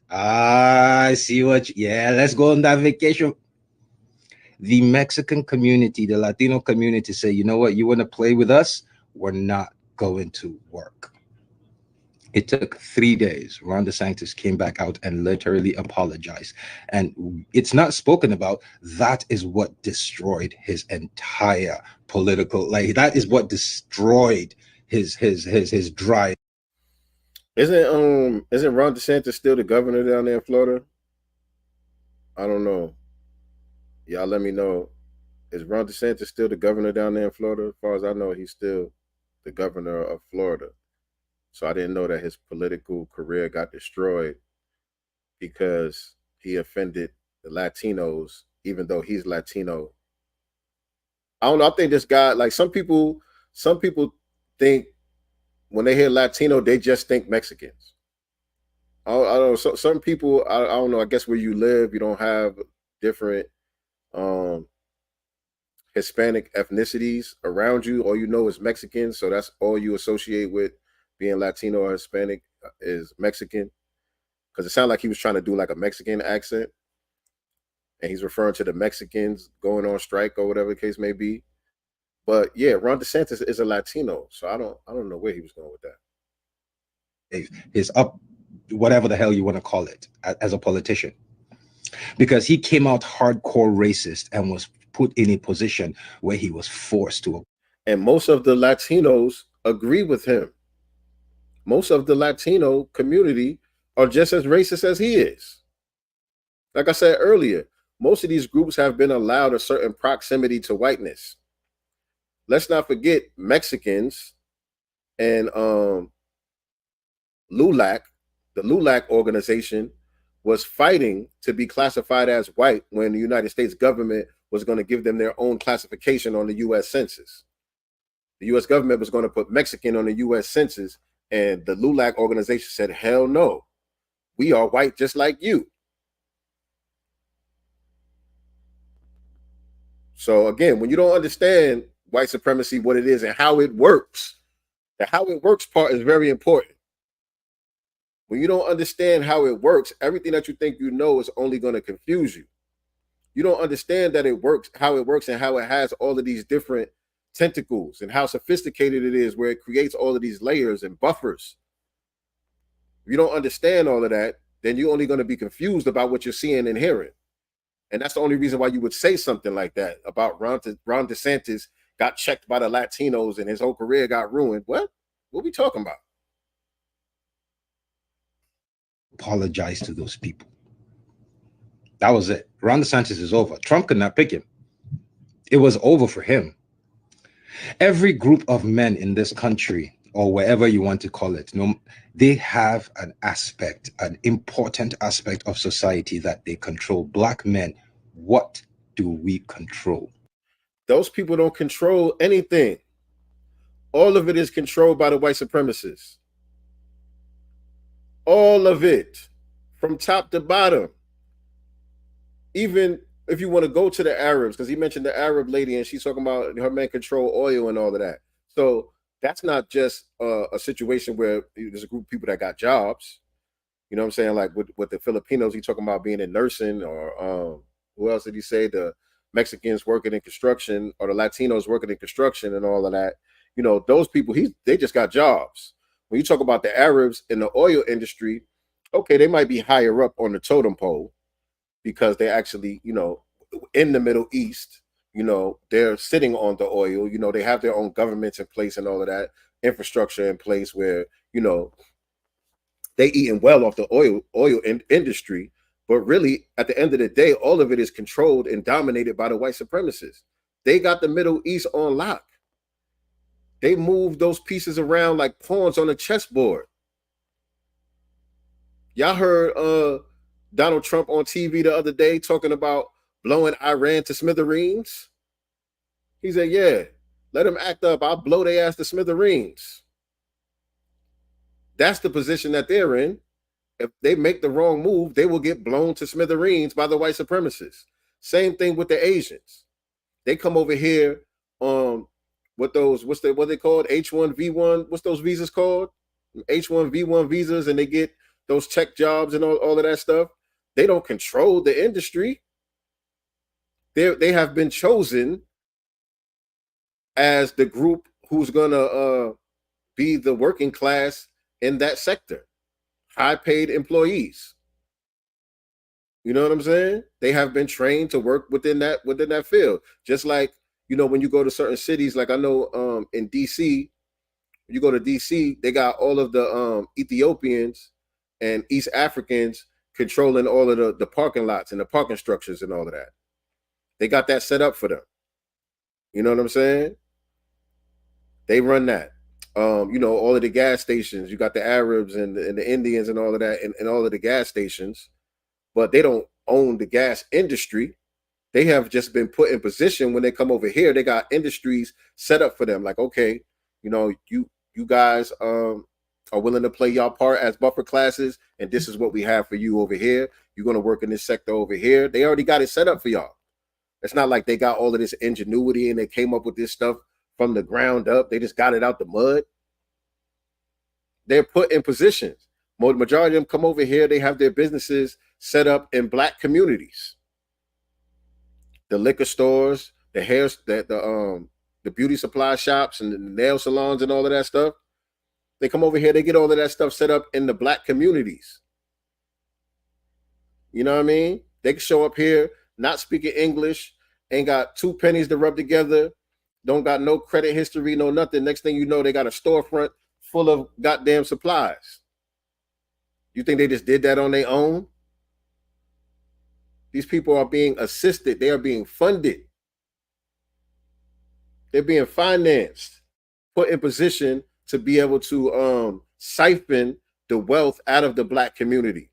I see yeah, let's go on that vacation. The Mexican community, the Latino community say, you know what? You want to play with us? We're not going to work. It took 3 days. Ron DeSantis came back out and literally apologized. And it's not spoken about. That is what destroyed his entire political, like that is what destroyed his drive. Isn't Ron DeSantis still the governor down there in Florida? I don't know. Y'all let me know. Is Ron DeSantis still the governor down there in Florida? As far as I know, he's still the governor of Florida. So I didn't know that his political career got destroyed because he offended the Latinos, even though he's Latino. I don't know. I think this guy, like some people think when they hear Latino, they just think Mexicans. I don't know. So, some people, I don't know. I guess where you live, you don't have different Hispanic ethnicities around you. All you know is Mexican. So that's all you associate with being Latino or Hispanic is Mexican. Because it sounded like he was trying to do like a Mexican accent. And he's referring to the Mexicans going on strike or whatever the case may be. But yeah, Ron DeSantis is a Latino. So I don't know where he was going with that. His up, whatever the hell you want to call it, as a politician. Because he came out hardcore racist and was put in a position where he was forced to. And most of the Latinos agree with him. Most of the Latino community are just as racist as he is. Like I said earlier, most of these groups have been allowed a certain proximity to whiteness. Let's not forget Mexicans and LULAC, the LULAC organization, was fighting to be classified as white when the United States government was going to give them their own classification on the U.S. Census. The U.S. government was going to put Mexican on the U.S. Census, and the LULAC organization said, hell no, we are white just like you. So again, when you don't understand white supremacy, what it is and how it works, the how it works part is very important. When you don't understand how it works, everything that you think you know is only going to confuse you. You don't understand that it works, how it works, and how it has all of these different tentacles and how sophisticated it is, where it creates all of these layers and buffers. If you don't understand all of that, then you're only going to be confused about what you're seeing and hearing. And that's the only reason why you would say something like that about Ron DeSantis got checked by the Latinos and his whole career got ruined. What are we talking about? Apologize to those people. That was it. Ron DeSantis is over. Trump could not pick him. It was over for him. Every group of men in this country, or wherever you want to call it, they have an aspect, an important aspect of society that they control. Black men, what do we control? Those people don't control anything. All of it is controlled by the white supremacists. All of it, from top to bottom. Even if you want to go to the Arabs, because he mentioned the Arab lady and she's talking about her men control oil and all of that. So that's not just a situation where there's a group of people that got jobs. You know what I'm saying? Like with the Filipinos, he's talking about being in nursing, or who else did he say? The Mexicans working in construction, or the Latinos working in construction and all of that. You know, those people, they just got jobs. When you talk about the Arabs in the oil industry, okay, they might be higher up on the totem pole because they're actually, you know, in the Middle East. you know, they're sitting on the oil. You know, they have their own governments in place and all of that infrastructure in place where, you know, they eating well off the oil industry. But really, at the end of the day, all of it is controlled and dominated by the white supremacists. They got the Middle East on lock. They move those pieces around like pawns on a chessboard. Y'all heard Donald Trump on TV the other day talking about blowing Iran to smithereens? He said, yeah, let them act up. I'll blow their ass to smithereens. That's the position that they're in. If they make the wrong move, they will get blown to smithereens by the white supremacists. Same thing with the Asians. They come over here with those, what they called? H1V1. What's those visas called? H1V1 visas, and they get those tech jobs and all of that stuff. They don't control the industry. They have been chosen as the group who's gonna be the working class in that sector, high-paid employees. You know what I'm saying? They have been trained to work within that field. Just like, you know, when you go to certain cities, like I know in DC, you go to DC, they got all of the Ethiopians and East Africans controlling all of the parking lots and the parking structures and all of that. They got that set up for them. You know what I'm saying? They run that. You know, all of the gas stations, you got the Arabs and the Indians and all of that and all of the gas stations, but they don't own the gas industry. They have just been put in position when they come over here. They got industries set up for them. Like, okay, you know, you guys are willing to play y'all part as buffer classes, and this is what we have for you over here. You're going to work in this sector over here. They already got it set up for y'all. It's not like they got all of this ingenuity and they came up with this stuff from the ground up. They just got it out the mud. They're put in positions. Majority of them come over here. They have their businesses set up in black communities. The liquor stores, the hair, the beauty supply shops and the nail salons and all of that stuff. They come over here. They get all of that stuff set up in the black communities. You know what I mean? They can show up here, not speaking English, ain't got 2 pennies to rub together, don't got no credit history, no nothing. Next thing you know, they got a storefront full of goddamn supplies. You think they just did that on their own? These people are being assisted. They are being funded. They're being financed, put in position to be able to siphon the wealth out of the black community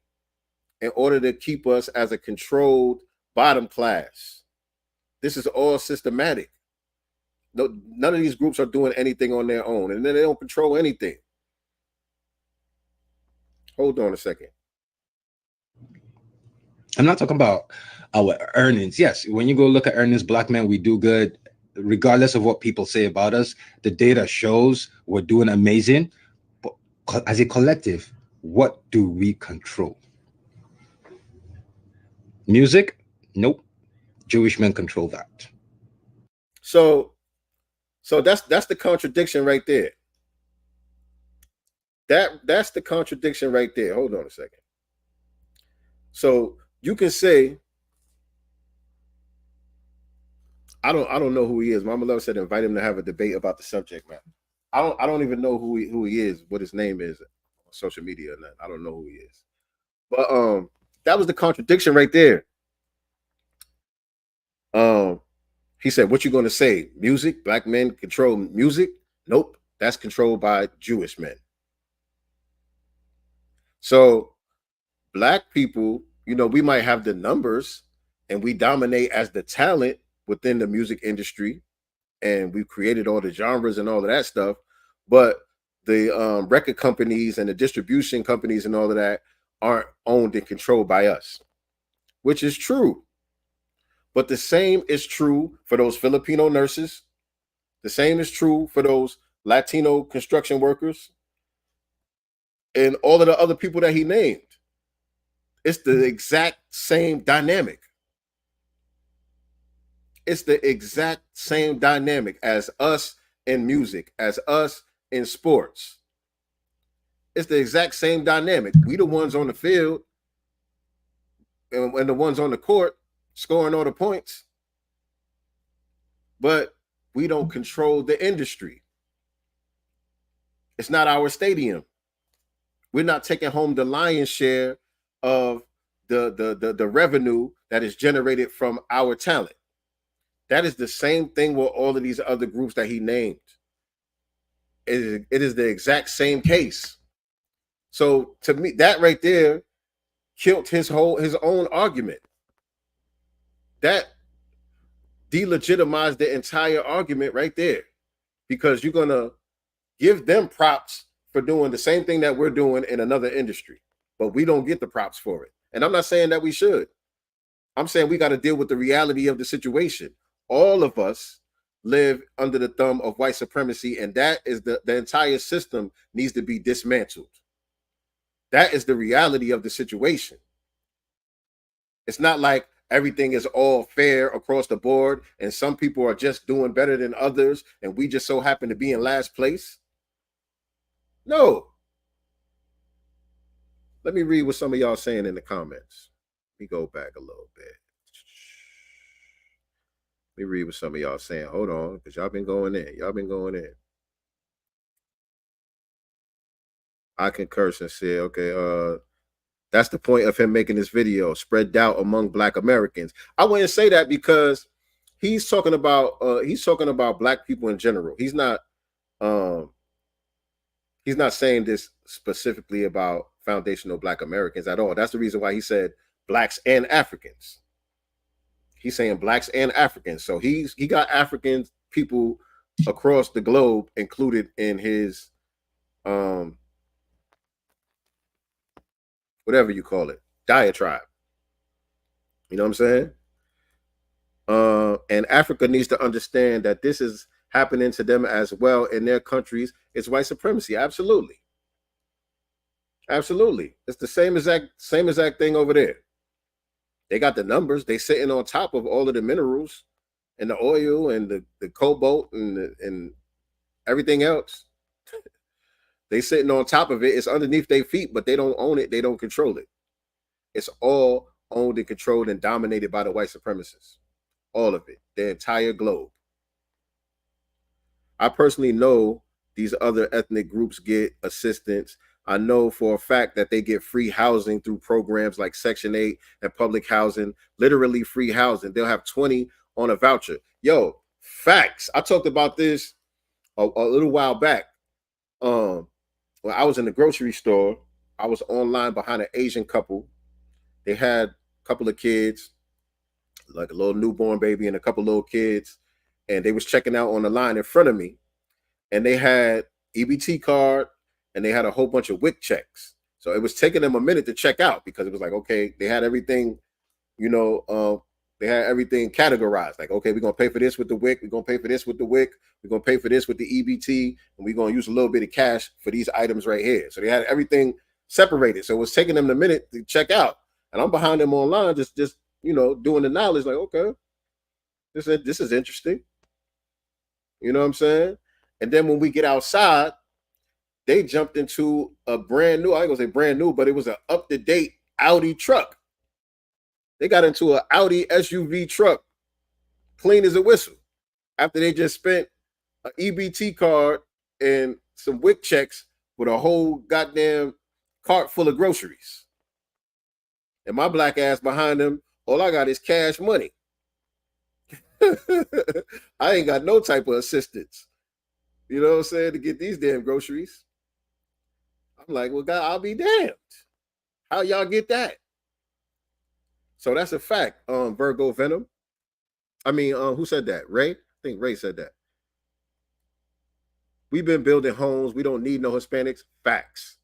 in order to keep us as a controlled bottom class. This is all systematic. No, none of these groups are doing anything on their own, and then they don't control anything. Hold on a second. I'm not talking about our earnings. Yes, when you go look at earnings, black men, we do good. Regardless of what people say about us, the data shows we're doing amazing. But as a collective, what do we control? Music? Nope. Jewish men control that. So that's the contradiction right there. That's the contradiction right there. Hold on a second. So you can say, I don't know who he is. Mama Love said invite him to have a debate about the subject matter. I don't even know who he is, what his name is on social media or nothing. I don't know who he is. But that was the contradiction right there. He said, what you going to say? Music? Black men control music? Nope. That's controlled by Jewish men. So black people, you know, we might have the numbers and we dominate as the talent within the music industry, and we've created all the genres and all of that stuff, but the record companies and the distribution companies and all of that aren't owned and controlled by us, which is true. But the same is true for those Filipino nurses. The same is true for those Latino construction workers and all of the other people that he named. It's the exact same dynamic. It's the exact same dynamic as us in music, as us in sports. It's the exact same dynamic. We the ones on the field and the ones on the court scoring all the points. but we don't control the industry. It's not our stadium. We're not taking home the lion's share of the revenue that is generated from our talent. That is the same thing with all of these other groups that he named. It is the exact same case. So to me, that right there killed his own argument. That delegitimized the entire argument right there, because you're gonna give them props for doing the same thing that we're doing in another industry, but we don't get the props for it. And I'm not saying that we should. I'm saying we got to deal with the reality of the situation. All of us live under the thumb of white supremacy, and that is the entire system needs to be dismantled. That is the reality of the situation. It's not like everything is all fair across the board and some people are just doing better than others and we just so happen to be in last place. No. Let me read what some of y'all saying in the comments. Let me go back a little bit. Let me read what some of y'all saying. Hold on, because y'all been going in. Y'all been going in. I concur and say, okay, that's the point of him making this video, spread doubt among Black Americans. I wouldn't say that because he's talking about Black people in general. He's not saying this specifically about foundational Black Americans at all. That's the reason why he said Blacks and Africans. He's saying Blacks and Africans. So he got African people across the globe included in his whatever you call it, diatribe. You know what I'm saying? And Africa needs to understand that this is happening to them as well in their countries. It's white supremacy. Absolutely. Absolutely. It's the same exact thing over there. They got the numbers. They sitting on top of all of the minerals and the oil and the cobalt and everything else. They sitting on top of it. It's underneath their feet, but they don't own it. They don't control it. It's all owned and controlled and dominated by the white supremacists. All of it. The entire globe. I personally know these other ethnic groups get assistance. I know for a fact that they get free housing through programs like Section 8 and public housing. Literally free housing. They'll have 20 on a voucher. Yo, facts. I talked about this a little while back. When I was in the grocery store, I was online behind an Asian couple. They had a couple of kids, like a little newborn baby and a couple little kids, and they was checking out on the line in front of me, and they had EBT card and they had a whole bunch of WIC checks. So it was taking them a minute to check out because it was like, okay, they had everything, they had everything categorized. Like, okay, we're going to pay for this with the WIC. We're going to pay for this with the WIC. We're going to pay for this with the EBT. And we're going to use a little bit of cash for these items right here. So they had everything separated. So it was taking them a minute to check out. And I'm behind them online, just doing the knowledge. Like, okay, this is interesting. You know what I'm saying? And then when we get outside, they jumped into a brand new, I ain't gonna say brand new, but it was an up-to-date Audi truck. They got into an Audi SUV truck, clean as a whistle, after they just spent an EBT card and some WIC checks with a whole goddamn cart full of groceries. And my black ass behind them, all I got is cash money. I ain't got no type of assistance, you know what I'm saying, to get these damn groceries. I'm like, well, God, I'll be damned. How y'all get that? So that's a fact. Virgo Venom. I mean, who said that? Ray? I think Ray said that. We've been building homes. We don't need no Hispanics. Facts.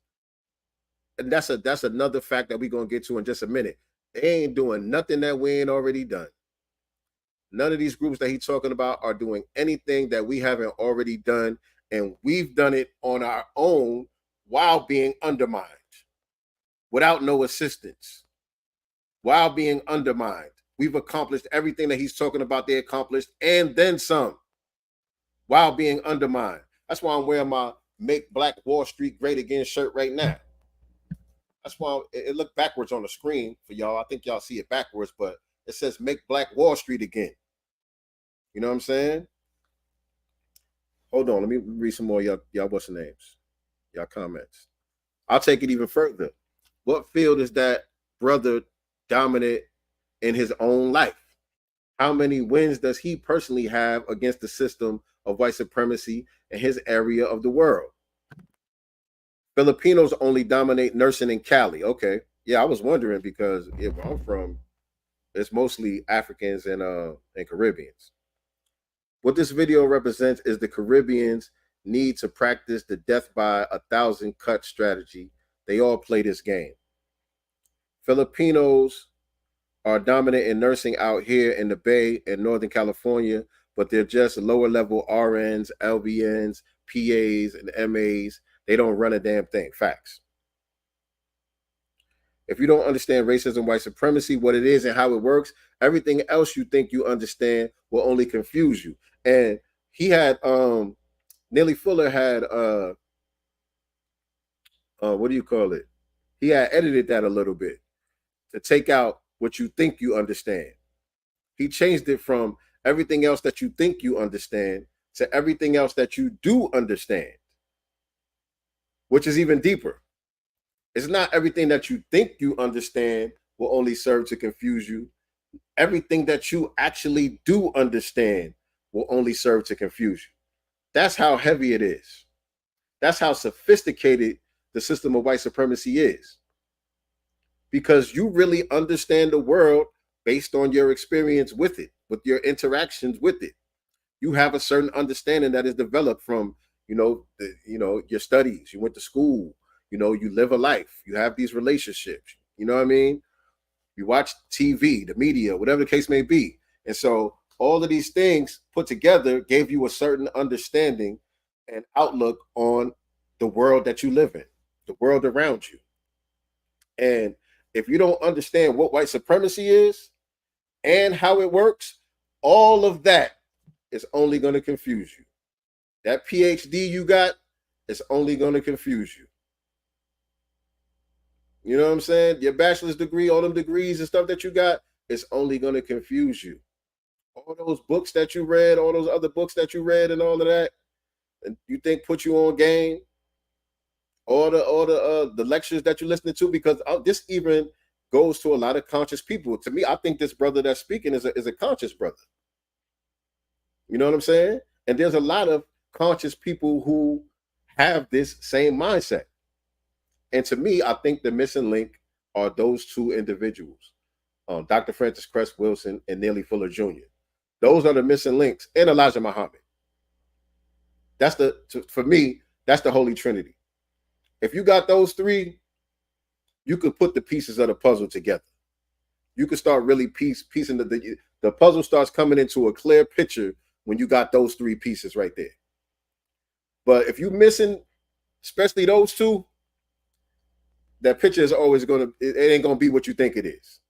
And that's another fact that we're going to get to in just a minute. They ain't doing nothing that we ain't already done. None of these groups that he's talking about are doing anything that we haven't already done. And we've done it on our own while being undermined, without no assistance, while being undermined. We've accomplished everything that he's talking about they accomplished, and then some, while being undermined. That's why I'm wearing my Make Black Wall Street Great Again shirt right now. That's why it looked backwards on the screen for y'all. I think y'all see it backwards, but it says Make Black Wall Street Again. You know what I'm saying? Hold on, let me read some more y'all what's the names? Y'all comments. I'll take it even further. What field is that brother dominant in his own life? How many wins does he personally have against the system of white supremacy in his area of the world? Filipinos only dominate nursing in Cali. Okay. Yeah, I was wondering because where I'm from, it's mostly Africans and Caribbeans. What this video represents is the Caribbeans need to practice the death by 1,000 cut strategy. They all play this game. Filipinos are dominant in nursing out here in the Bay in Northern California, but they're just lower level RNs, LVNs, PAs, and MAs. They don't run a damn thing. Facts. If you don't understand racism, white supremacy, what it is and how it works, everything else you think you understand will only confuse you. And he had Nelly Fuller had what do you call it? He had edited that a little bit to take out what you think you understand. He changed it from everything else that you think you understand to everything else that you do understand, which is even deeper. It's not everything that you think you understand will only serve to confuse you. Everything that you actually do understand will only serve to confuse you. That's how heavy it is. That's how sophisticated the system of white supremacy is. Because you really understand the world based on your experience with it, with your interactions with it. You have a certain understanding that is developed from, your studies. You went to school. You live a life. You have these relationships. You know what I mean? You watch TV, the media, whatever the case may be. And so all of these things put together gave you a certain understanding and outlook on the world that you live in, the world around you. And if you don't understand what white supremacy is and how it works, all of that is only going to confuse you. That PhD you got is only going to confuse you. You know what I'm saying? Your bachelor's degree, all them degrees and stuff that you got, is only going to confuse you. All those books that you read, all those other books that you read and all of that, and you think put you on game, all the lectures that you're listening to, because this even goes to a lot of conscious people. To me, I think this brother that's speaking is a conscious brother. You know what I'm saying? And there's a lot of conscious people who have this same mindset. And to me, I think the missing link are those two individuals, Dr. Francis Cress Wilson and Nelly Fuller Jr. Those are the missing links, and Elijah Muhammad. For me, that's the Holy Trinity. If you got those three, you could put the pieces of the puzzle together. You could start really piecing the puzzle starts coming into a clear picture when you got those three pieces right there. But if you're missing, especially those two, that picture is always it ain't gonna be what you think it is.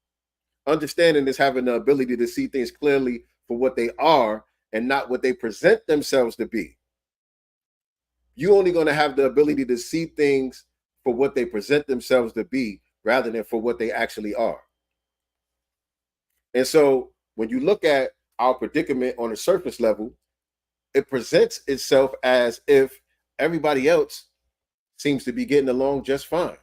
Understanding is having the ability to see things clearly for what they are and not what they present themselves to be. You're only gonna have the ability to see things for what they present themselves to be rather than for what they actually are. And so when you look at our predicament on a surface level, it presents itself as if everybody else seems to be getting along just fine.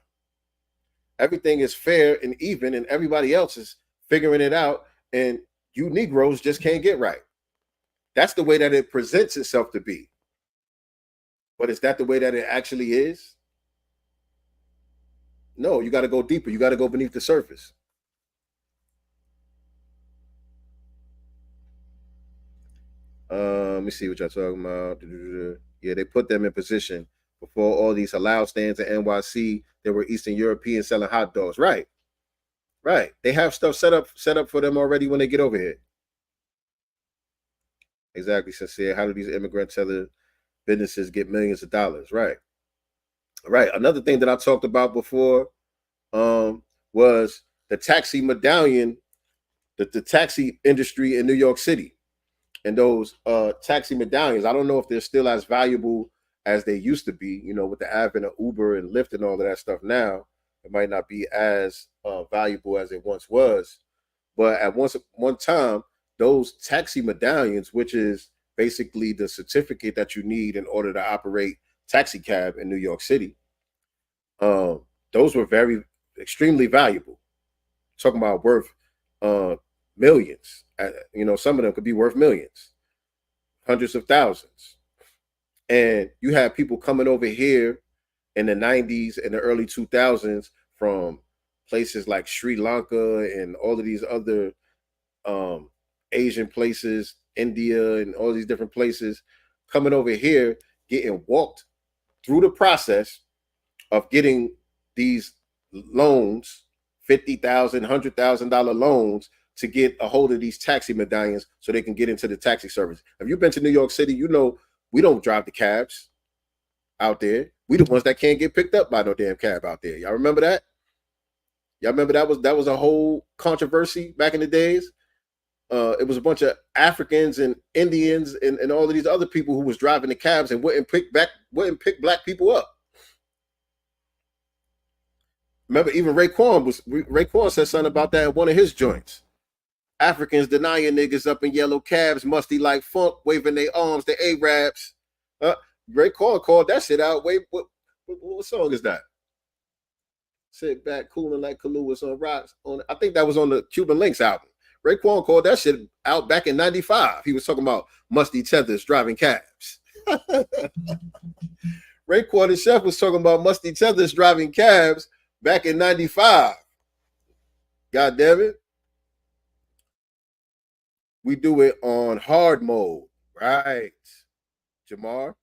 Everything is fair and even, and everybody else is figuring it out, and you Negroes just can't get right. That's the way that it presents itself to be. But is that the way that it actually is? No, you got to go deeper. You got to go beneath the surface. Let me see what y'all talking about. Yeah, they put them in position before all these halal stands at NYC. There were Eastern Europeans selling hot dogs. Right. They have stuff set up for them already when they get over here. Exactly, Sincere. How do these immigrant teller businesses get millions of dollars? Right. Another thing that I talked about before was the taxi medallion, the taxi industry in New York City. And those taxi medallions, I don't know if they're still as valuable as they used to be, with the advent of Uber and Lyft and all of that stuff now. It might not be as valuable as it once was. But at one time, those taxi medallions, which is basically the certificate that you need in order to operate taxi cab in New York City, those were extremely valuable. Talking about worth millions. Some of them could be worth millions, hundreds of thousands. And you have people coming over here in the 90s and the early 2000s from places like Sri Lanka and all of these other Asian places, India and all these different places, coming over here, getting walked through the process of getting these loans, $50,000, $100,000 loans, to get a hold of these taxi medallions so they can get into the taxi service. If you've been to New York City, you know we don't drive the cabs out there. We the ones that can't get picked up by no damn cab out there. Y'all remember that? Y'all remember that was a whole controversy back in the days? It was a bunch of Africans and Indians and all of these other people who was driving the cabs and wouldn't pick black people up. Remember, even Raekwon said something about that in one of his joints. Africans denying niggas up in yellow cabs, musty like funk, waving their arms, the Arabs. Raekwon called that shit out. Wait, what song is that? Sit back, cooling like Kahlua on rocks. I think that was on the Cuban Links album. Raekwon called that shit out back in 95. He was talking about musty tethers driving cabs. Raekwon and Chef was talking about musty tethers driving cabs back in 95. God damn it. We do it on hard mode, right? Jamar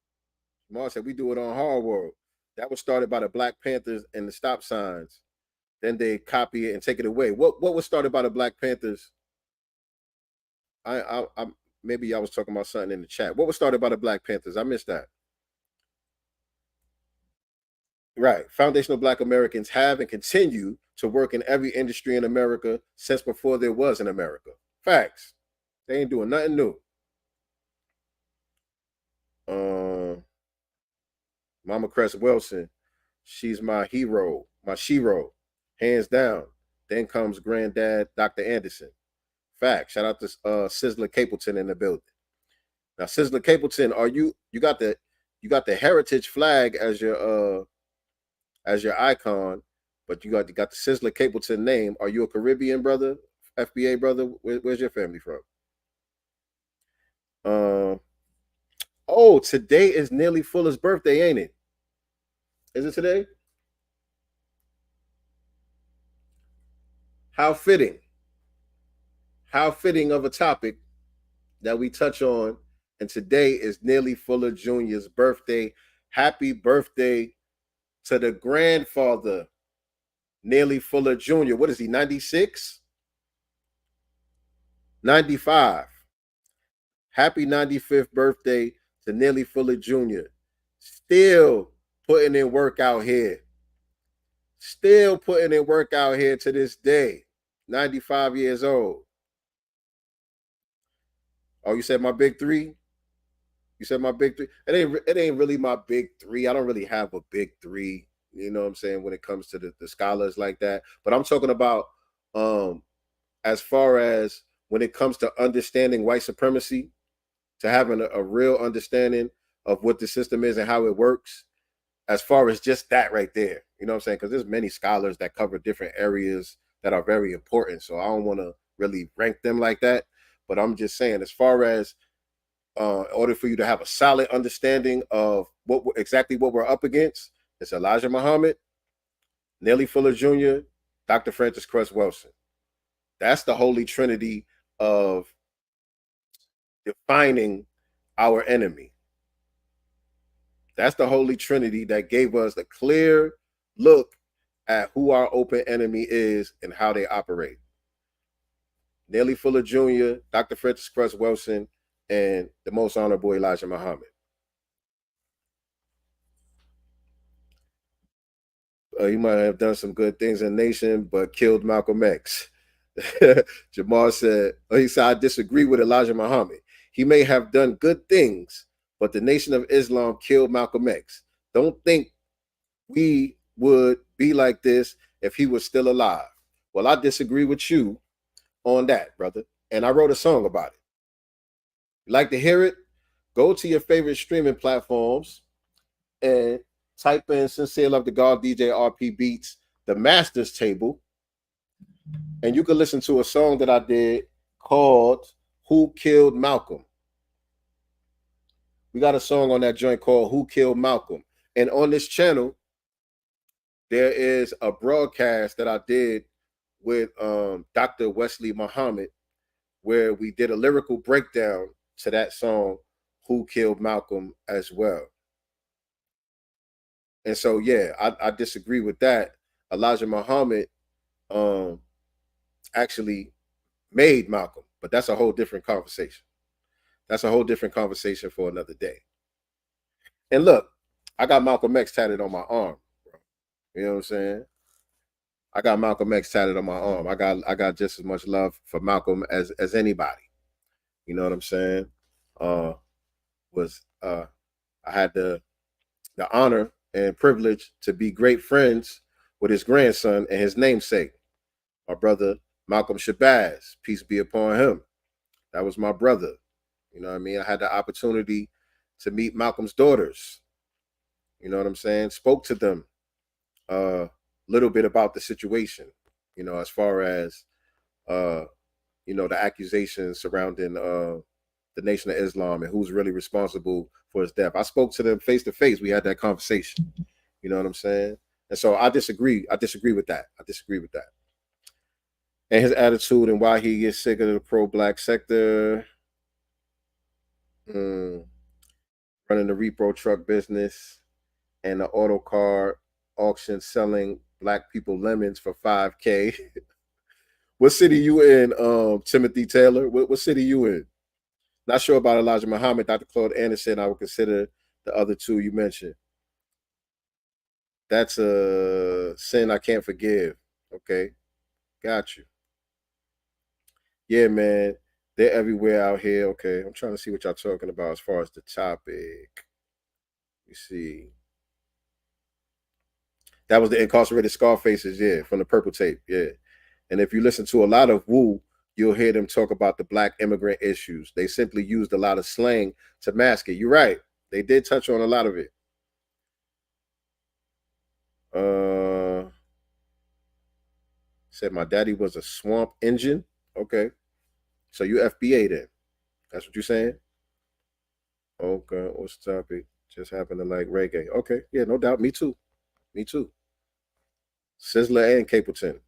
said we do it on hard mode. That was started by the Black Panthers and the stop signs. Then they copy it and take it away. What was started by the Black Panthers? I maybe I was talking about something in the chat. What was started by the Black Panthers? I missed that. Right. Foundational Black Americans have and continue to work in every industry in America since before there was an America. Facts. They ain't doing nothing new. Mama Cress Wilson, she's my hero, my shero, hands down. Then comes Granddad Dr. Anderson. Fact. Shout out to Sizzler Capleton in the building. Now, Sizzler Capleton, you got the heritage flag as your icon, but you got the Sizzler Capleton name. Are you a Caribbean brother, FBA brother? Where's your family from? Today is Nearly Fuller's birthday, ain't it? Is it today? How fitting of a topic that we touch on. And today is Nearly Fuller Jr.'s birthday. Happy birthday to the grandfather, Nearly Fuller Jr. What is he, 96? 95. Happy 95th birthday to Nearly Fuller Jr. Still putting in work out here. Still putting in work out here to this day. 95 years old. Oh, you said my big three? You said my big three? It ain't really my big three. I don't really have a big three, you know what I'm saying, when it comes to the scholars like that. But I'm talking about as far as when it comes to understanding white supremacy, to having a real understanding of what the system is and how it works, as far as just that right there. You know what I'm saying? Because there's many scholars that cover different areas that are very important. So I don't want to really rank them like that. But I'm just saying, as far as in order for you to have a solid understanding of exactly what we're up against, it's Elijah Muhammad, Nearly Fuller Jr., Dr. Francis Cress Welsing. That's the holy trinity of defining our enemy. That's the holy trinity that gave us a clear look at who our open enemy is and how they operate. Nearly Fuller Jr., Dr. Francis Cress Welsing, and the most honorable Elijah Muhammad. He might have done some good things in the nation, but killed Malcolm X. Jamar said, he said, I disagree with Elijah Muhammad. He may have done good things, but the Nation of Islam killed Malcolm X. Don't think we would be like this if he was still alive. Well, I disagree with you on that, brother. And I wrote a song about it. You like to hear it? Go to your favorite streaming platforms and type in Sincere Love to God DJ RP Beats, the Masters Table, and you can listen to a song that I did called Who Killed Malcolm. We got a song on that joint called Who Killed Malcolm. And on this channel, there is a broadcast that I did with Dr. Wesley Muhammad, where we did a lyrical breakdown to that song, Who Killed Malcolm, as well. And so, yeah, I disagree with that. Elijah Muhammad actually made Malcolm, but that's a whole different conversation. That's a whole different conversation for another day. And look, I got Malcolm X tatted on my arm, bro. You know what I'm saying? I got Malcolm X tatted on my arm. I got just as much love for Malcolm as anybody. You know what I'm saying? I had the honor and privilege to be great friends with his grandson and his namesake, my brother Malcolm Shabazz. Peace be upon him. That was my brother. You know what I mean? I had the opportunity to meet Malcolm's daughters. You know what I'm saying? Spoke to them a little bit about the situation, you know, as far as, you know, the accusations surrounding the Nation of Islam and who's really responsible for his death. I spoke to them face to face. We had that conversation. You know what I'm saying? And so I disagree. I disagree with that. I disagree with that. And his attitude and why he gets sick of the pro-black sector. Running the repro truck business and the auto car auction selling black people lemons for $5K. What city you in, Timothy Taylor? What city you in? Not sure about Elijah Muhammad. Dr. Claude Anderson, I would consider the other two you mentioned. That's a sin I can't forgive. Okay, got you. Yeah, man, they're everywhere out here. Okay, I'm trying to see what y'all talking about as far as the topic. You see. That was the incarcerated Scarfaces, yeah, from the Purple Tape, yeah. And if you listen to a lot of Wu, you'll hear them talk about the black immigrant issues. They simply used a lot of slang to mask it. You're right. They did touch on a lot of it. Said my daddy was a swamp engine. Okay. So you FBA then. That's what you're saying? Okay. What's the topic? Just happened to like reggae. Okay. Yeah, no doubt. Me too. Me too. Sizzler and Capleton.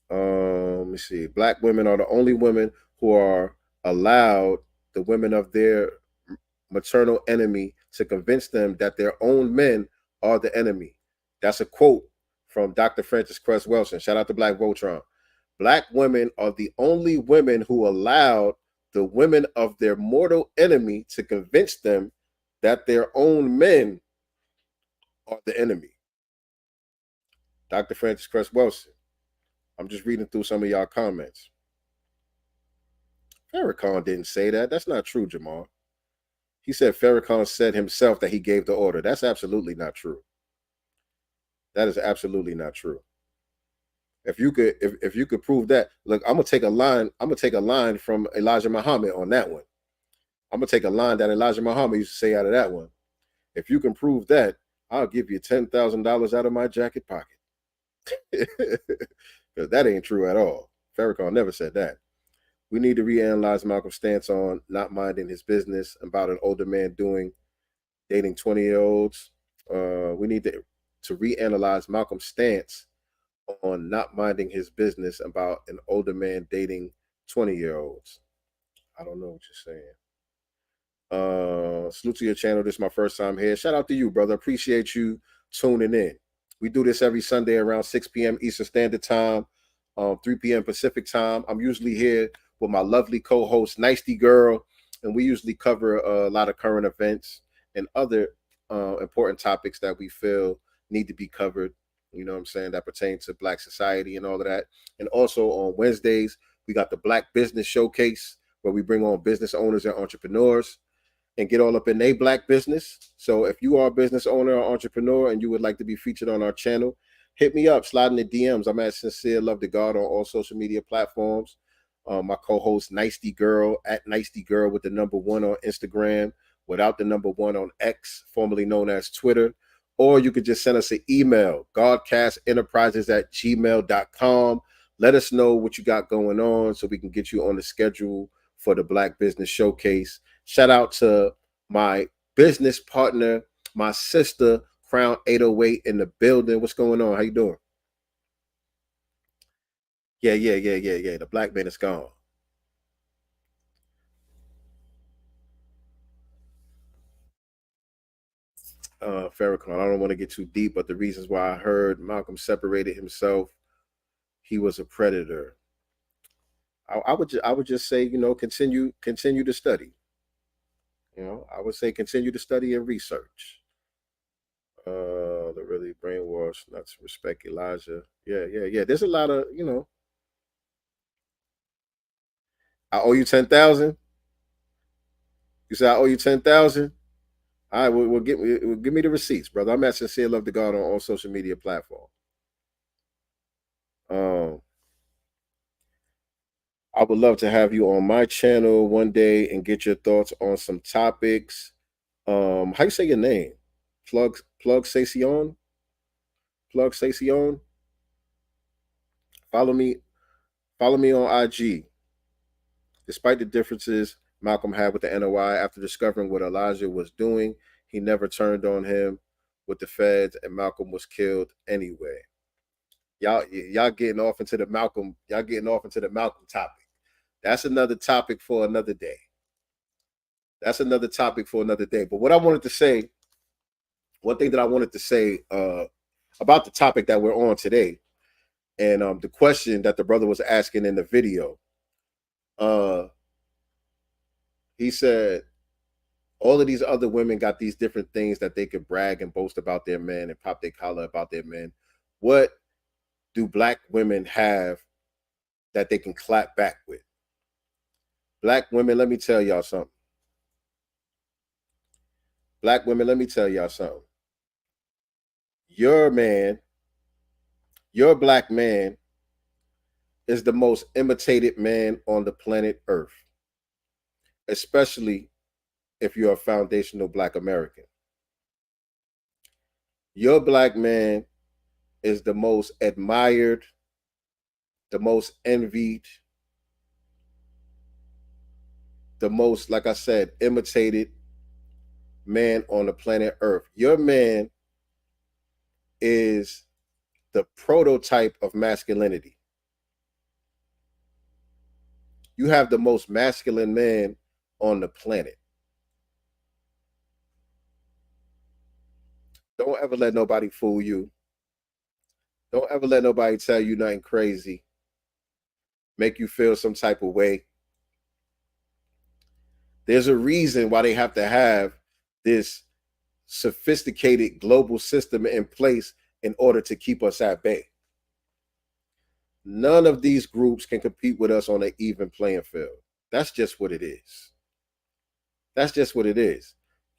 Let me see. Black women are the only women who are allowed the women of their maternal enemy to convince them that their own men are the enemy. That's a quote from Dr. Francis Cress Wilson. Shout out to Black Voltron. Black women are the only women who allowed the women of their mortal enemy to convince them that their own men are the enemy. Dr. Francis Cress Wilson. I'm just reading through some of y'all comments. Farrakhan didn't say that. That's not true, Jamal. He said Farrakhan said himself that he gave the order. That's absolutely not true. That is absolutely not true. If you could prove that, look, I'm gonna take a line from Elijah Muhammad on that one. I'm gonna take a line that Elijah Muhammad used to say out of that one. If you can prove that, I'll give you $10,000 out of my jacket pocket. Because that ain't true at all. Farrakhan never said that. We need to reanalyze Malcolm's stance on not minding his business about an older man dating 20-year-olds. We need to reanalyze Malcolm's stance on not minding his business about an older man dating 20-year-olds. I don't know what you're saying. Salute to your channel. This is my first time here. Shout out to you, brother. Appreciate you tuning in. We do this every Sunday around 6 p.m. Eastern Standard Time, 3 p.m. Pacific Time. I'm usually here with my lovely co-host, Nicety Girl, and we usually cover a lot of current events and other important topics that we feel need to be covered, you know what I'm saying, that pertain to Black society and all of that. And also on Wednesdays, we got the Black Business Showcase, where we bring on business owners and entrepreneurs and get all up in their Black business. So if you are a business owner or entrepreneur and you would like to be featured on our channel, hit me up, slide in the DMs. I'm at Sincere Love the God on all social media platforms. My co-host Nicety Girl at Nicety Girl with the number 1 on Instagram, without the number 1 on X, formerly known as Twitter. Or you could just send us an email, godcastenterprises@gmail.com. Let us know what you got going on so we can get you on the schedule for the Black Business Showcase. Shout out to my business partner, my sister, Crown 808 in the building. What's going on? How you doing? Yeah. The black man is gone. Farrakhan, I don't want to get too deep, but the reasons why I heard Malcolm separated himself, he was a predator. I would just say, continue to study. I would say continue to study and research. The really brainwashed not to respect Elijah. Yeah. There's a lot of, I owe you 10,000. You say I owe you 10,000. All right, well, give me the receipts, brother. I'm at Sincere Love the God on all social media platforms. I would love to have you on my channel one day and get your thoughts on some topics. How you say your name? Plug Sacion? Plug Sacion? Follow me on IG. Despite the differences Malcolm had with the NOI, after discovering what Elijah was doing, he never turned on him with the feds, and Malcolm was killed anyway. Y'all getting off into the Malcolm topic. That's another topic for another day. But what I wanted to say, one thing that I wanted to say about the topic that we're on today, and the question that the brother was asking in the video, he said, all of these other women got these different things that they could brag and boast about their men and pop their collar about their men. What do black women have that they can clap back with? Black women, let me tell y'all something. Your black man, is the most imitated man on the planet Earth, especially if you're a foundational Black American. Your black man is the most admired, the most envied, the most, like I said, imitated man on the planet Earth. Your man is the prototype of masculinity. You have the most masculine man on the planet. Don't ever let nobody fool you. Don't ever let nobody tell you nothing crazy, make you feel some type of way. There's a reason why they have to have this sophisticated global system in place in order to keep us at bay. None of these groups can compete with us on an even playing field. That's just what it is.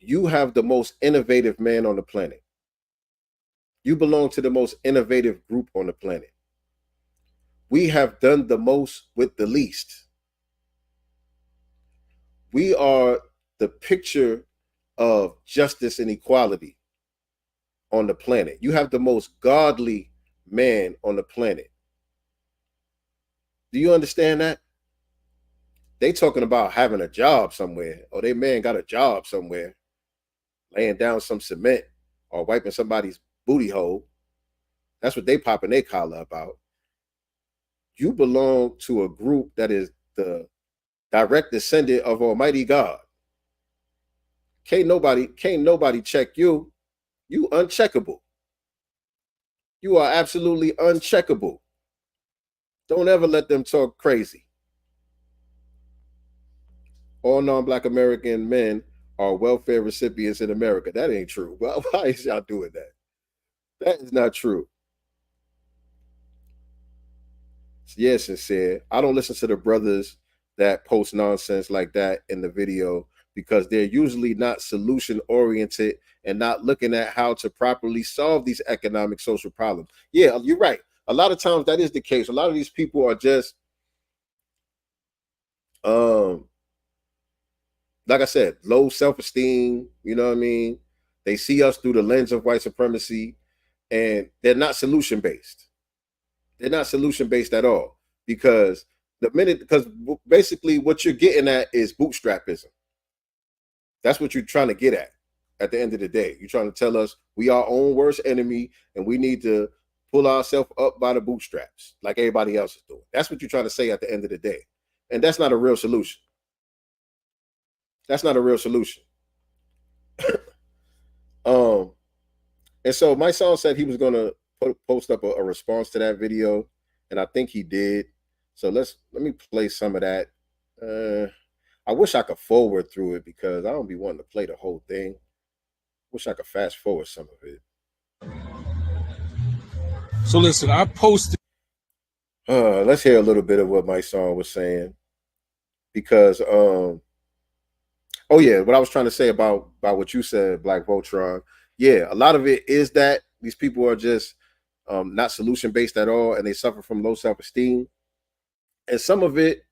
You have the most innovative man on the planet. You belong to the most innovative group on the planet. We have done the most with the least. We are the picture of justice and equality on the planet. You have the most godly man on the planet. Do you understand that? They talking about having a job somewhere, or they man got a job somewhere, laying down some cement or wiping somebody's booty hole. That's what they popping their collar about. You belong to a group that is the direct descendant of Almighty God. Can't nobody check you. You uncheckable. You are absolutely uncheckable. Don't ever let them talk crazy. All non-Black American men are welfare recipients in America. That ain't true. Well, why is y'all doing that? That is not true. Yes, Sincere. I don't listen to the brothers that post nonsense like that in the video because they're usually not solution oriented and not looking at how to properly solve these economic social problems. Yeah, you're right. A lot of times that is the case. A lot of these people are just like I said, low self-esteem, you know what I mean? They see us through the lens of white supremacy, and they're not solution-based. They're not solution-based at all, because basically what you're getting at is bootstrapism. That's what you're trying to get at the end of the day. You're trying to tell us we are our own worst enemy and we need to pull ourselves up by the bootstraps like everybody else is doing. That's what you're trying to say at the end of the day. And that's not a real solution. That's not a real solution. And so my son said he was going to post up a response to that video, and I think he did. So let me play some of that. I wish I could forward through it because I don't be wanting to play the whole thing. Wish I could fast forward some of it. So listen, I posted. Let's hear a little bit of what my son was saying, because oh yeah, what I was trying to say about what you said, Black Voltron. Yeah, a lot of it is that these people are just not solution based at all, and they suffer from low self-esteem. And some of it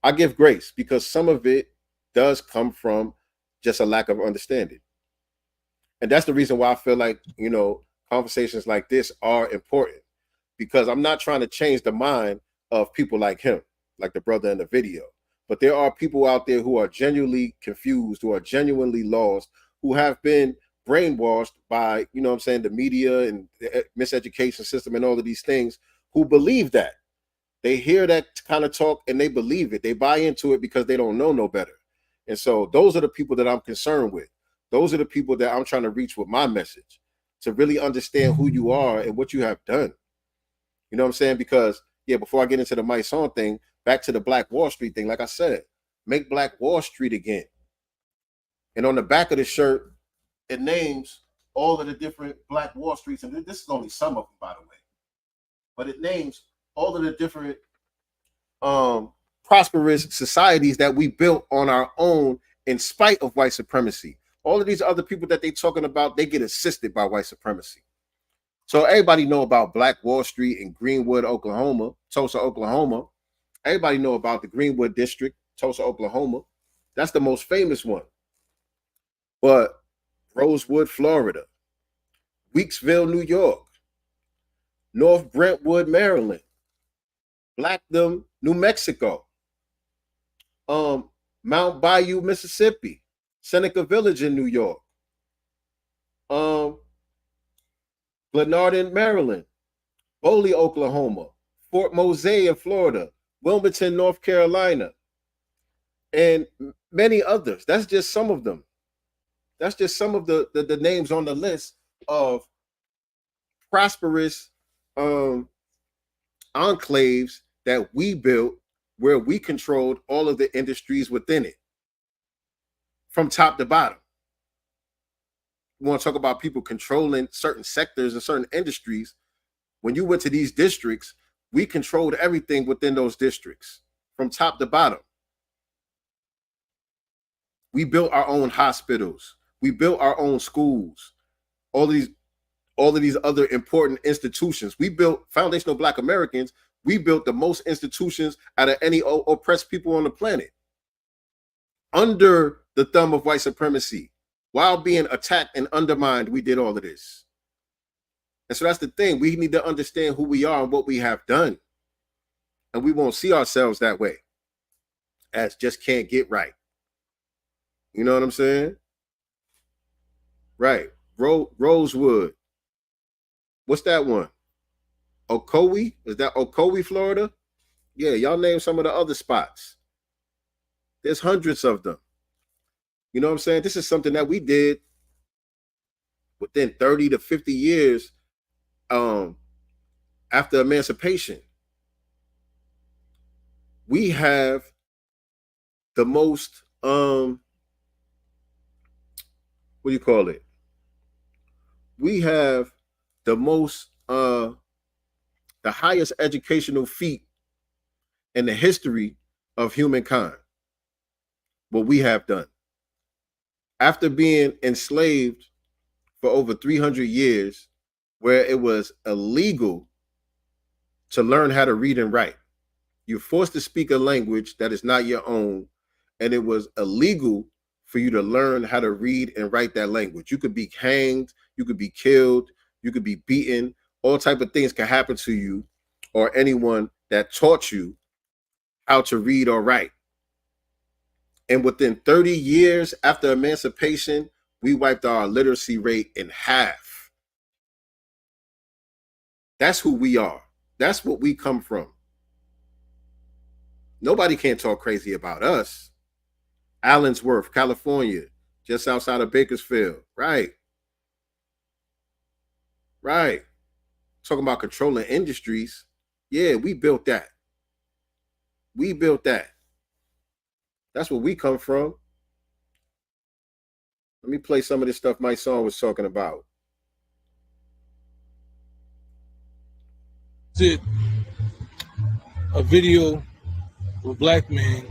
I give grace, because some of it does come from just a lack of understanding. And that's the reason why I feel like, you know, conversations like this are important, because I'm not trying to change the mind of people like him, like the brother in the video. But there are people out there who are genuinely confused, who are genuinely lost, who have been brainwashed by, you know what I'm saying, the media and the miseducation system and all of these things, who believe that. They hear that kind of talk and they believe it. They buy into it because they don't know no better. And so those are the people that I'm concerned with. Those are the people that I'm trying to reach with my message, to really understand who you are and what you have done. You know what I'm saying? Because, yeah, before I get into the Mike Song thing, back to the Black Wall Street thing, like I said, make Black Wall Street again. And on the back of the shirt, it names all of the different Black Wall Streets. And this is only some of them, by the way. But it names all of the different prosperous societies that we built on our own in spite of white supremacy. All of these other people that they talking about, they get assisted by white supremacy. So everybody know about Black Wall Street in Greenwood, Oklahoma, Tulsa, Oklahoma. Everybody know about the Greenwood District, Tulsa, Oklahoma. That's the most famous one. But Rosewood, Florida, Weeksville, New York, North Brentwood, Maryland, Blackdom, New Mexico, Mount Bayou, Mississippi, Seneca Village in New York, Glenarden, Maryland, Boley, Oklahoma, Fort Mose in Florida, Wilmington, North Carolina, and many others. That's just some of them. That's just some of the names on the list of prosperous enclaves that we built, where we controlled all of the industries within it from top to bottom. We want to talk about people controlling certain sectors and certain industries. When you went to these districts, we controlled everything within those districts from top to bottom. We built our own hospitals. We built our own schools. All of these other important institutions. We built Foundational Black Americans. We built the most institutions out of any oppressed people on the planet under the thumb of white supremacy. While being attacked and undermined, we did all of this. And so that's the thing. We need to understand who we are and what we have done. And we won't see ourselves that way, as just can't get right. You know what I'm saying? Right. Rosewood. What's that one? Ocoee? Is that Ocoee, Florida? Yeah, y'all name some of the other spots. There's hundreds of them. You know what I'm saying? This is something that we did within 30 to 50 years after emancipation. We have the most, what do you call it? We have the most, the highest educational feat in the history of humankind. What we have done. after being enslaved for over 300 years, where it was illegal to learn how to read and write. You're forced to speak a language that is not your own, and it was illegal for you to learn how to read and write that language. You could be hanged, you could be killed, you could be beaten, all type of things can happen to you or anyone that taught you how to read or write. And within 30 years after emancipation, we wiped our literacy rate in half. That's who we are. That's what we come from. Nobody can talk crazy about us. Allensworth, California, just outside of Bakersfield. Right. Right. Talking about controlling industries. Yeah, we built that. We built that. That's where we come from. Let me play some of this stuff my son was talking about. Did a video of a black man,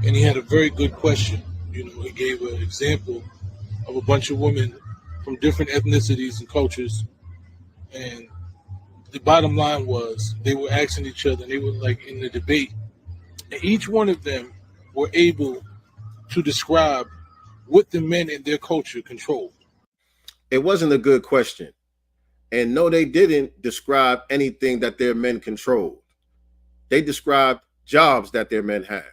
and he had a very good question. You know, he gave an example of a bunch of women from different ethnicities and cultures, and the bottom line was they were asking each other, and they were like in the debate, and each one of them were able to describe what the men in their culture controlled. It wasn't a good question. And no, they didn't describe anything that their men controlled. They described jobs that their men have.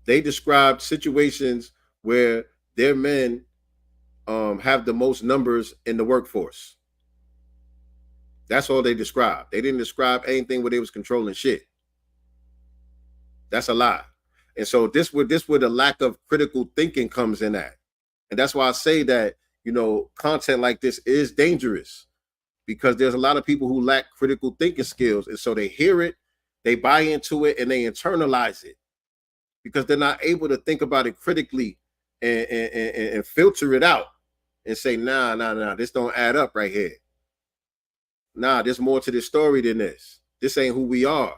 They described situations where their men have the most numbers in the workforce. That's all they described. They didn't describe anything where they was controlling shit. That's a lie. And so this where the lack of critical thinking comes in at. And that's why I say that, you know, content like this is dangerous, because there's a lot of people who lack critical thinking skills. And so they hear it, they buy into it, and they internalize it because they're not able to think about it critically and filter it out and say, nah, this don't add up right here. Nah, there's more to this story than this. This ain't who we are.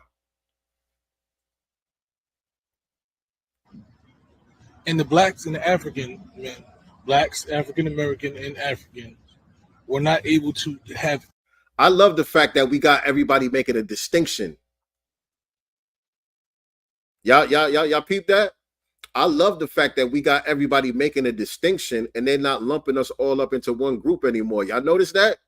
And the blacks and the African men, blacks, African American, and African, were not able to have. I love the fact that we got everybody making a distinction. Y'all peep that? I love the fact that we got everybody making a distinction and they're not lumping us all up into one group anymore. Y'all notice that?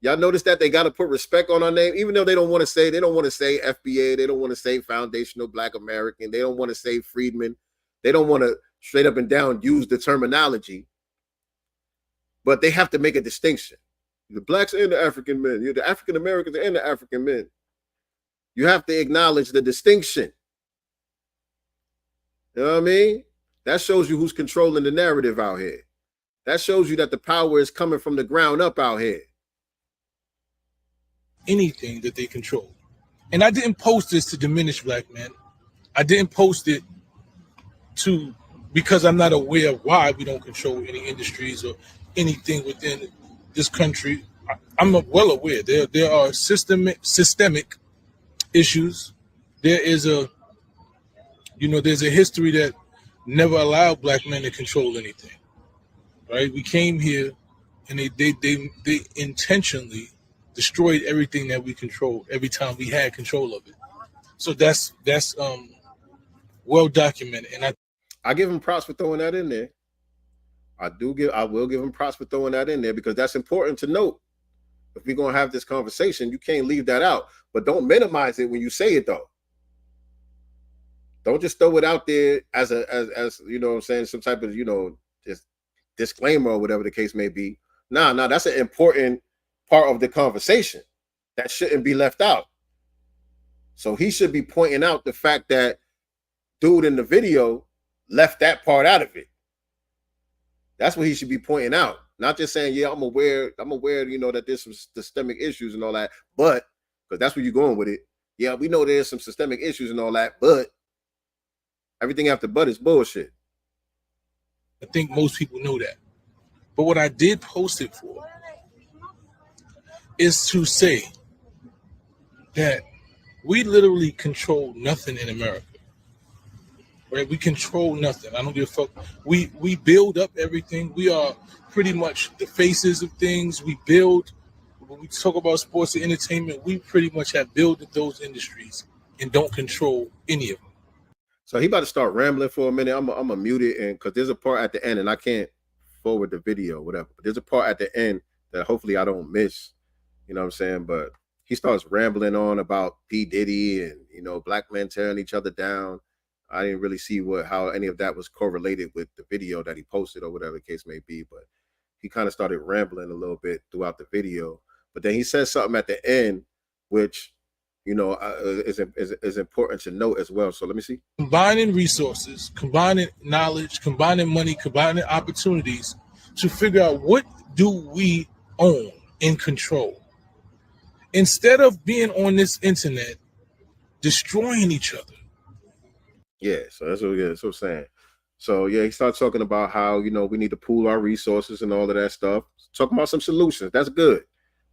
Y'all notice that they got to put respect on our name, even though they don't want to say FBA, they don't want to say Foundational Black American, they don't want to say Freedman, they don't want to straight up and down use the terminology, but they have to make a distinction. The blacks and the African men, the African Americans and the African men. You have to acknowledge the distinction. You know what I mean? That shows you who's controlling the narrative out here. That shows you that the power is coming from the ground up out here. Anything that they control. And I didn't post this to diminish black men. I didn't post it because I'm not aware of why we don't control any industries or anything within this country. I'm well aware there are systemic issues. There's a history that never allowed black men to control anything. Right? We came here and they intentionally destroyed everything that we controlled every time we had control of it. So that's well documented. And I give him props for throwing that in there. I will give him props for throwing that in there, because that's important to note. If we're gonna have this conversation, you can't leave that out. But don't minimize it when you say it though. Don't just throw it out there as you know what I'm saying, some type of, just disclaimer or whatever the case may be. Nah, that's an important part of the conversation that shouldn't be left out. So he should be pointing out the fact that dude in the video left that part out of it. That's what he should be pointing out. Not just saying, yeah, I'm aware, that there's some systemic issues and all that, but, because that's where you're going with it. Yeah, we know there's some systemic issues and all that, but everything after but is bullshit. I think most people know that. But what I did post it for is to say that we literally control nothing in America. right? We control nothing. I don't give a fuck. We build up everything. We are pretty much the faces of things. We build. When we talk about sports and entertainment, we pretty much have built those industries and don't control any of them. So he about to start rambling for a minute. I'm gonna mute it, and because there's a part at the end, and I can't forward the video, whatever. But there's a part at the end that hopefully I don't miss. You know what I'm saying? But he starts rambling on about P. Diddy and, you know, black men tearing each other down. I didn't really see how any of that was correlated with the video that he posted or whatever the case may be. But he kind of started rambling a little bit throughout the video. But then he says something at the end, which, you know, is important to note as well. So let me see. Combining resources, combining knowledge, combining money, combining opportunities to figure out what do we own and control. Instead of being on this internet, destroying each other. Yeah, so that's what I'm saying. So yeah, he starts talking about how, you know, we need to pool our resources and all of that stuff. Talking about some solutions. That's good.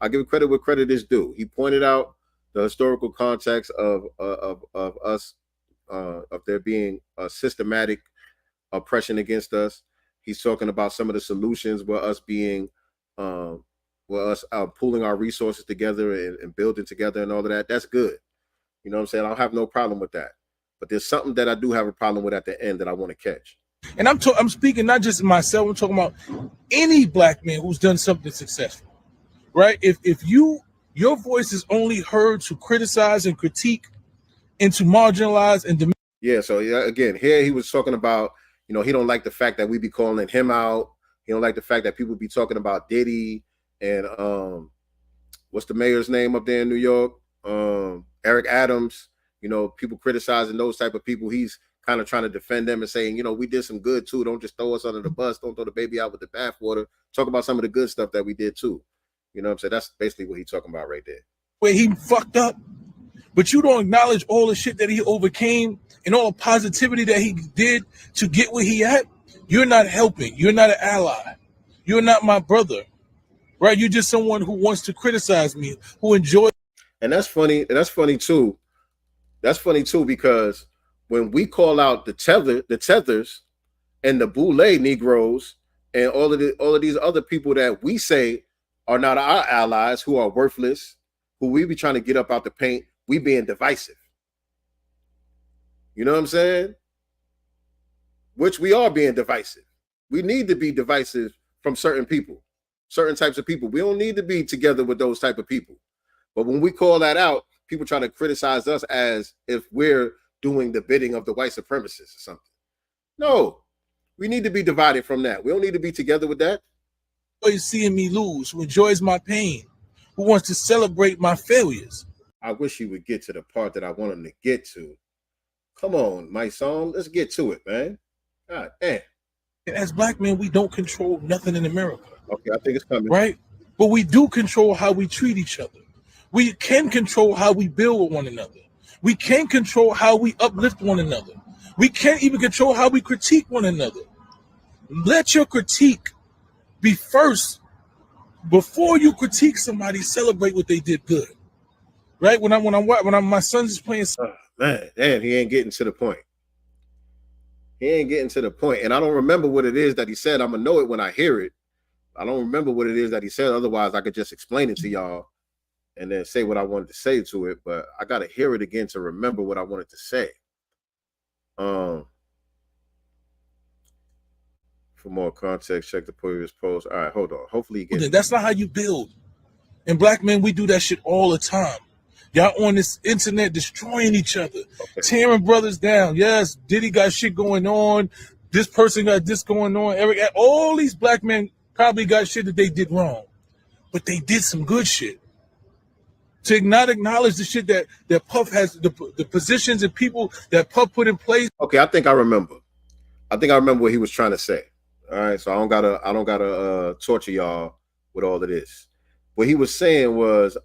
I give credit where credit is due. He pointed out the historical context of us, of there being a systematic oppression against us. He's talking about some of the solutions where us being pooling our resources together and building together and all of that. That's good. You know what I'm saying? I don't have no problem with that. But there's something that I do have a problem with at the end that I want to catch. And I'm speaking not just myself. I'm talking about any black man who's done something successful, right? If your voice is only heard to criticize and critique and to marginalize and yeah. So yeah, again, here he was talking about, you know, he don't like the fact that we be calling him out. He don't like the fact that people be talking about Diddy and what's the mayor's name up there in New York? Eric Adams. You know, people criticizing those type of people. He's kind of trying to defend them and saying, you know, we did some good too. Don't just throw us under the bus. Don't throw the baby out with the bathwater. Talk about some of the good stuff that we did too. You know what I'm saying? That's basically what he's talking about right there. Where he fucked up, but you don't acknowledge all the shit that he overcame and all the positivity that he did to get where he at. You're not helping. You're not an ally. You're not my brother, right? You're just someone who wants to criticize me, who enjoys. And that's funny. And that's funny too. That's funny too, because when we call out the tethers and the Boule Negroes and all of these other people that we say are not our allies, who are worthless, who we be trying to get up out the paint, we being divisive. You know what I'm saying? Which we are being divisive. We need to be divisive from certain people, certain types of people. We don't need to be together with those type of people. But when we call that out, people try to criticize us as if we're doing the bidding of the white supremacists or something. No, we need to be divided from that. We don't need to be together with that. Who enjoys seeing me lose, who enjoys my pain, who wants to celebrate my failures. I wish he would get to the part that I want him to get to. Come on, my son, let's get to it, man. God damn. And as black men, we don't control nothing in America. Okay, I think it's coming. Right? But we do control how we treat each other. We can control how we build with one another. We can control how we uplift one another. We can't even control how we critique one another. Let your critique be first. Before you critique somebody, celebrate what they did good. Right? When my son's is playing. Man, damn, he ain't getting to the point. He ain't getting to the point. And I don't remember what it is that he said. I'm gonna know it when I hear it. I don't remember what it is that he said. Otherwise, I could just explain it to y'all and then say what I wanted to say to it, but I got to hear it again to remember what I wanted to say. For more context, check the previous post. All right, hold on. Hopefully you get it. That's not how you build. And black men, we do that shit all the time. Y'all on this internet destroying each other, tearing brothers down. Yes, Diddy got shit going on. This person got this going on. Eric, all these black men probably got shit that they did wrong, but they did some good shit. To not acknowledge the shit that Puff has, the positions and people that Puff put in place. Okay, I think I remember what he was trying to say. All right, so I don't gotta torture y'all with all of this. What he was saying was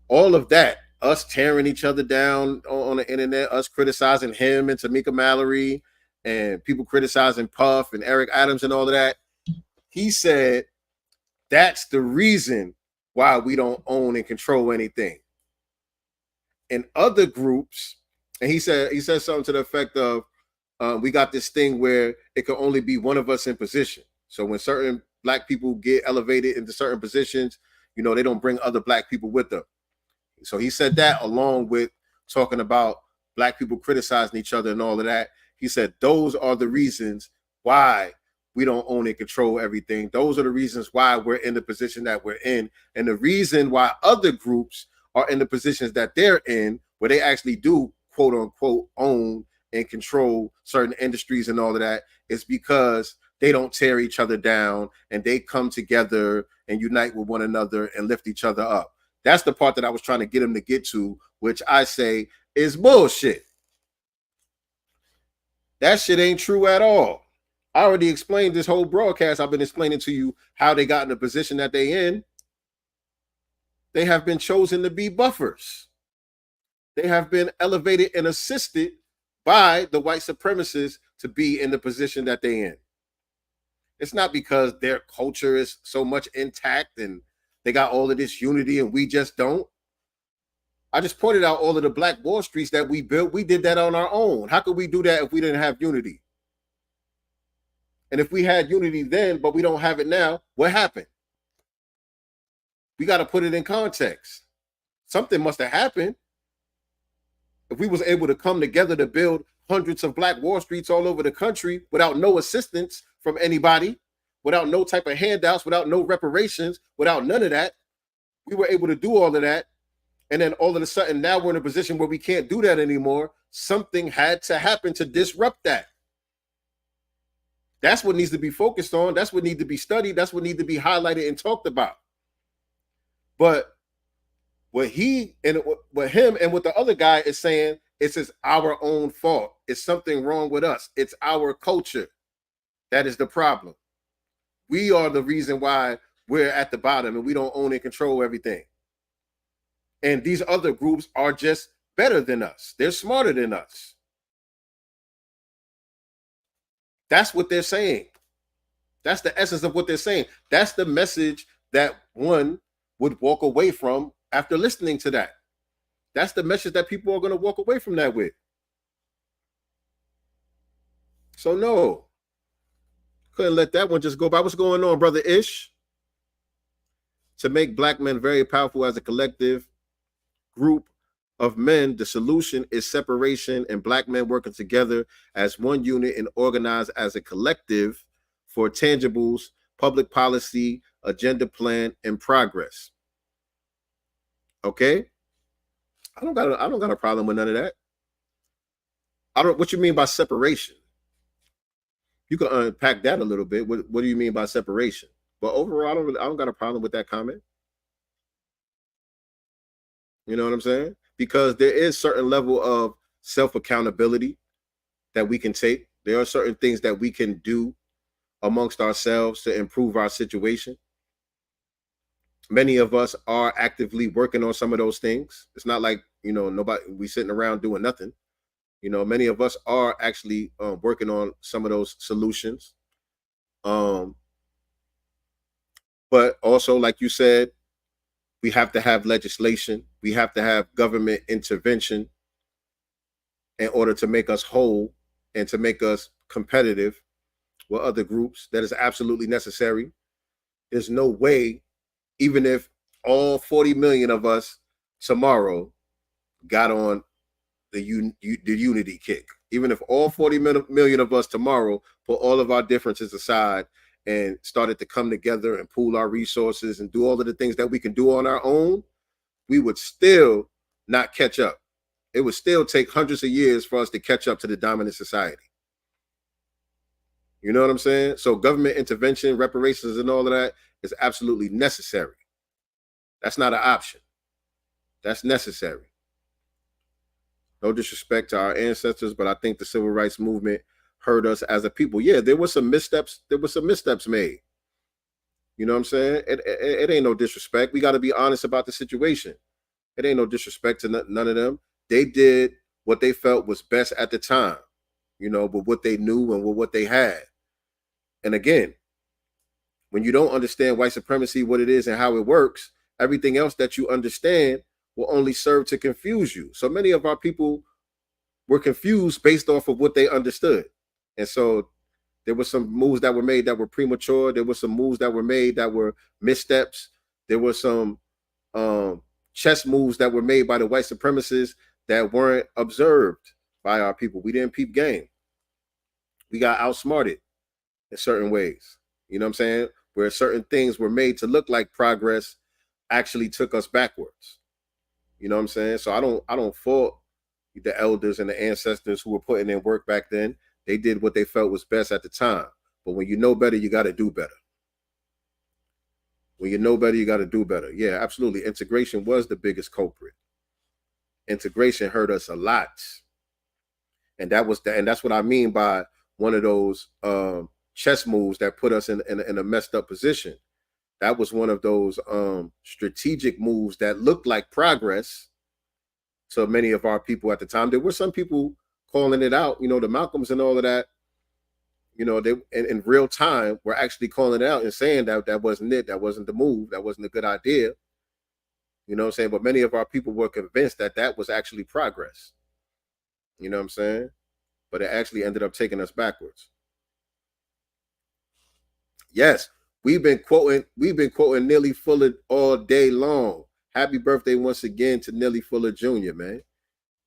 all of that, us tearing each other down on the internet, us criticizing him and Tamika Mallory, and people criticizing Puff and Eric Adams and all of that. He said that's the reason why we don't own and control anything. And other groups And he said something to the effect of, we got this thing where it can only be one of us in position. So when certain black people get elevated into certain positions, you know, they don't bring other black people with them. So he said that along with talking about black people criticizing each other and all of that. He said those are the reasons why we don't own and control everything. Those are the reasons why we're in the position that we're in. And the reason why other groups are in the positions that they're in, where they actually do, quote unquote, own and control certain industries and all of that, is because they don't tear each other down and they come together and unite with one another and lift each other up. That's the part that I was trying to get him to get to, which I say is bullshit. That shit ain't true at all. I already explained this whole broadcast. I've been explaining to you how they got in the position that they in. They have been chosen to be buffers. They have been elevated and assisted by the white supremacists to be in the position that they in. It's not because their culture is so much intact and they got all of this unity and we just don't. I just pointed out all of the Black Wall Streets that we built. We did that on our own. How could we do that if we didn't have unity? And if we had unity then, but we don't have it now, what happened? We got to put it in context. Something must have happened. If we was able to come together to build hundreds of Black Wall Streets all over the country without no assistance from anybody, without no type of handouts, without no reparations, without none of that, we were able to do all of that. And then all of a sudden, now we're in a position where we can't do that anymore. Something had to happen to disrupt that. That's what needs to be focused on. That's what needs to be studied. That's what needs to be highlighted and talked about. But what him and what the other guy is saying, it's our own fault. It's something wrong with us. It's our culture. That is the problem. We are the reason why we're at the bottom and we don't own and control everything. And these other groups are just better than us. They're smarter than us. That's what they're saying. That's the essence of what they're saying. That's the message that one would walk away from after listening to that. That's the message that people are going to walk away from that with. So no, couldn't let that one just go by. What's going on, Brother Ish? To make Black men very powerful as a collective group of men, the solution is separation and Black men working together as one unit and organized as a collective for tangibles, public policy, agenda plan, and progress. Okay? I don't got a problem with none of that. What you mean by separation? You can unpack that a little bit. What do you mean by separation? But overall, I don't got a problem with that comment. You know what I'm saying? Because there is certain level of self-accountability that we can take. There are certain things that we can do amongst ourselves to improve our situation. Many of us are actively working on some of those things. It's not like, you know, we sitting around doing nothing. You know, many of us are actually working on some of those solutions. But also, like you said, we have to have legislation. We have to have government intervention in order to make us whole and to make us competitive with other groups. That is absolutely necessary. There's no way, even if all 40 million of us tomorrow got on the unity kick, even if all 40 million of us tomorrow put all of our differences aside and started to come together and pool our resources and do all of the things that we can do on our own, we would still not catch up. It would still take hundreds of years for us to catch up to the dominant society. You know what I'm saying? So government intervention, reparations, and all of that is absolutely necessary. That's not an option. That's necessary. No disrespect to our ancestors, but I think the civil rights movement hurt us as a people. Yeah, there were some missteps. There were some missteps made. You know what I'm saying? It ain't no disrespect. We got to be honest about the situation. It ain't no disrespect to none of them. They did what they felt was best at the time, you know, but what they knew and what they had. And again, when you don't understand white supremacy, what it is and how it works, everything else that you understand will only serve to confuse you. So many of our people were confused based off of what they understood. And so there were some moves that were made that were premature. There were some moves that were made that were missteps. There were some chess moves that were made by the white supremacists that weren't observed by our people. We didn't peep game. We got outsmarted in certain ways. You know what I'm saying? Where certain things were made to look like progress actually took us backwards. You know what I'm saying? So I don't fault the elders and the ancestors who were putting in work back then. They did what they felt was best at the time. But when you know better, you got to do better. When you know better, you got to do better. Yeah, absolutely. Integration was the biggest culprit. Integration hurt us a lot. And that's what I mean by one of those chess moves that put us in a messed up position. That was one of those strategic moves that looked like progress to many of our people at the time. There were some people calling it out, you know, the Malcolms and all of that, you know, they in real time were actually calling it out and saying that that wasn't it, that wasn't the move, that wasn't a good idea. You know what I'm saying? But many of our people were convinced that that was actually progress. You know what I'm saying? But it actually ended up taking us backwards. Yes, we've been quoting Neely Fuller all day long. Happy birthday once again to Neely Fuller Jr., man.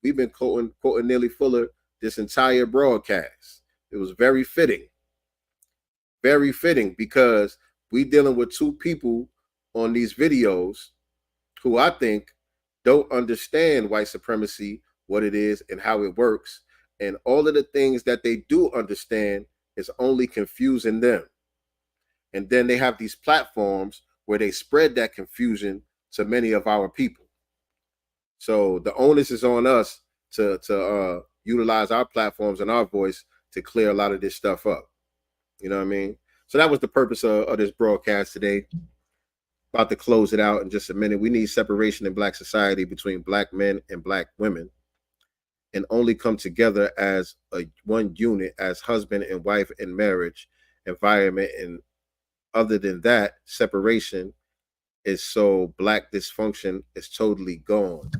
We've been quoting Neely Fuller this entire broadcast. It was very fitting because we dealing with two people on these videos who I think don't understand white supremacy, what it is and how it works. And all of the things that they do understand is only confusing them. And then they have these platforms where they spread that confusion to many of our people. So the onus is on us to utilize our platforms and our voice to clear a lot of this stuff up. You know what I mean? So that was the purpose of this broadcast today. About to close it out in just a minute. We need separation in Black society between Black men and Black women, and only come together as one unit, as husband and wife in marriage environment. And other than that, separation is so Black dysfunction is totally gone.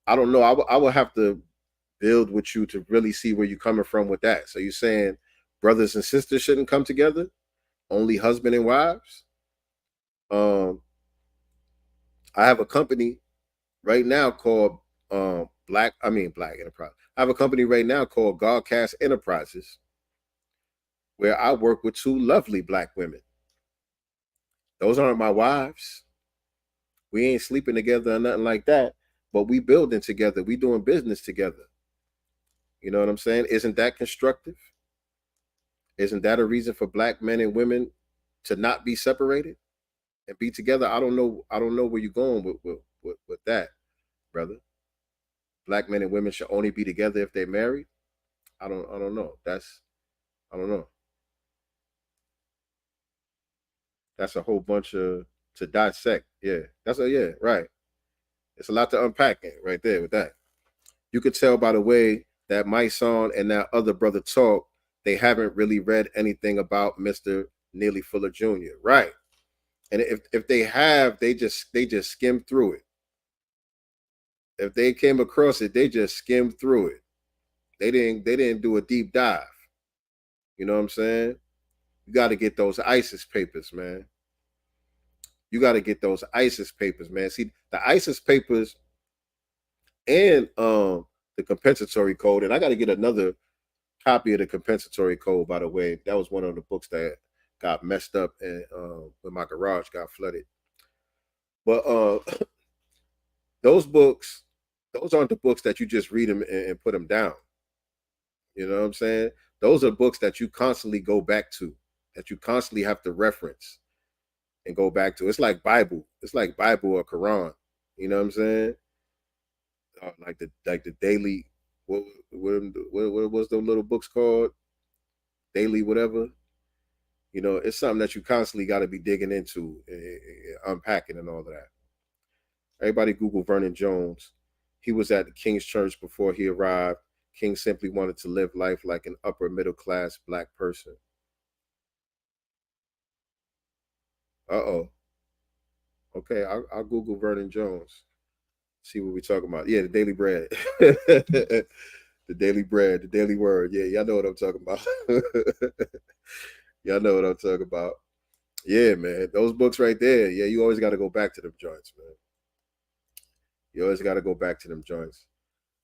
I don't know. I will have to build with you to really see where you're coming from with that. So you're saying brothers and sisters shouldn't come together? Only husband and wives? I have a company right now called Black Enterprise. I have a company right now called Godcast Enterprises, where I work with two lovely Black women. Those aren't my wives. We ain't sleeping together or nothing like that, but we building together. We doing business together. You know what I'm saying? Isn't that constructive? Isn't that a reason for Black men and women to not be separated and be together? I don't know where you're going with that, brother. Black men and women should only be together if they're married. I don't know. I don't know. That's a whole bunch of to dissect. Yeah. Right. It's a lot to unpack right there with that. You could tell by the way that my son and that other brother talk, they haven't really read anything about Mr. Neely Fuller Jr. Right. And if they have, they just skimmed through it. If they came across it, they just skimmed through it. They didn't do a deep dive. You know what I'm saying? You got to get those ISIS papers, man. You got to get those ISIS papers, man. See, the ISIS papers and the compensatory code, and I got to get another copy of the compensatory code, by the way. That was one of the books that got messed up and when my garage got flooded. But those books, those aren't the books that you just read them and put them down. You know what I'm saying? Those are books that you constantly go back to, that you constantly have to reference and go back to. It's like Bible. It's like Bible or Quran. You know what I'm saying? Like the daily, what was those little books called? Daily whatever. You know, it's something that you constantly got to be digging into, unpacking and all of that. Everybody Google Vernon Jones. He was at the King's Church before he arrived. King simply wanted to live life like an upper middle class Black person. Uh-oh. Okay, I'll Google Vernon Jones. See what we're talking about. Yeah, the Daily Bread. The Daily Bread, the Daily Word. Yeah, y'all know what I'm talking about. Y'all know what I'm talking about. Yeah, man. Those books right there. Yeah, you always got to go back to them joints, man. You always got to go back to them joints.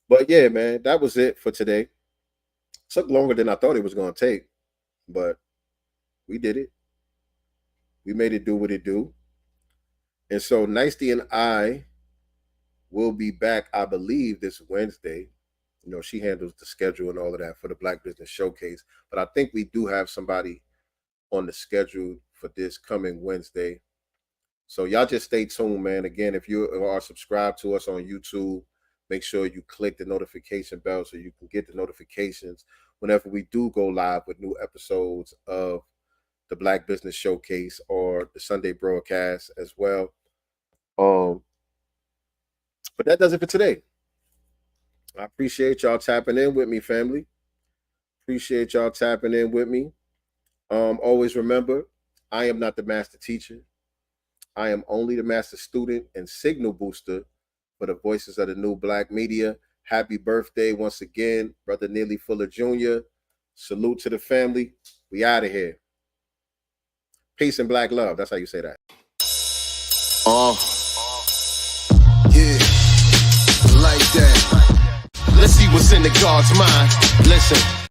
But yeah, man, that was it for today. Took longer than I thought it was going to take, but we did it. We made it do what it do. And so Nicety and I will be back, I believe, this Wednesday. You know, she handles the schedule and all of that for the Black Business Showcase. But I think we do have somebody on the schedule for this coming Wednesday. So y'all just stay tuned, man. Again, if you are subscribed to us on YouTube, make sure you click the notification bell so you can get the notifications whenever we do go live with new episodes of the Black Business Showcase or the Sunday broadcast as well. But that does it for today. I appreciate y'all tapping in with me, family. Appreciate y'all tapping in with me. Always remember, I am not the master teacher. I am only the master student and signal booster for the voices of the new Black media. Happy birthday once again, Brother Neely Fuller Jr. Salute to the family. We out of here. Peace and Black love. That's how you say that. Yeah, like that. Let's see what's in the God's mind. Listen.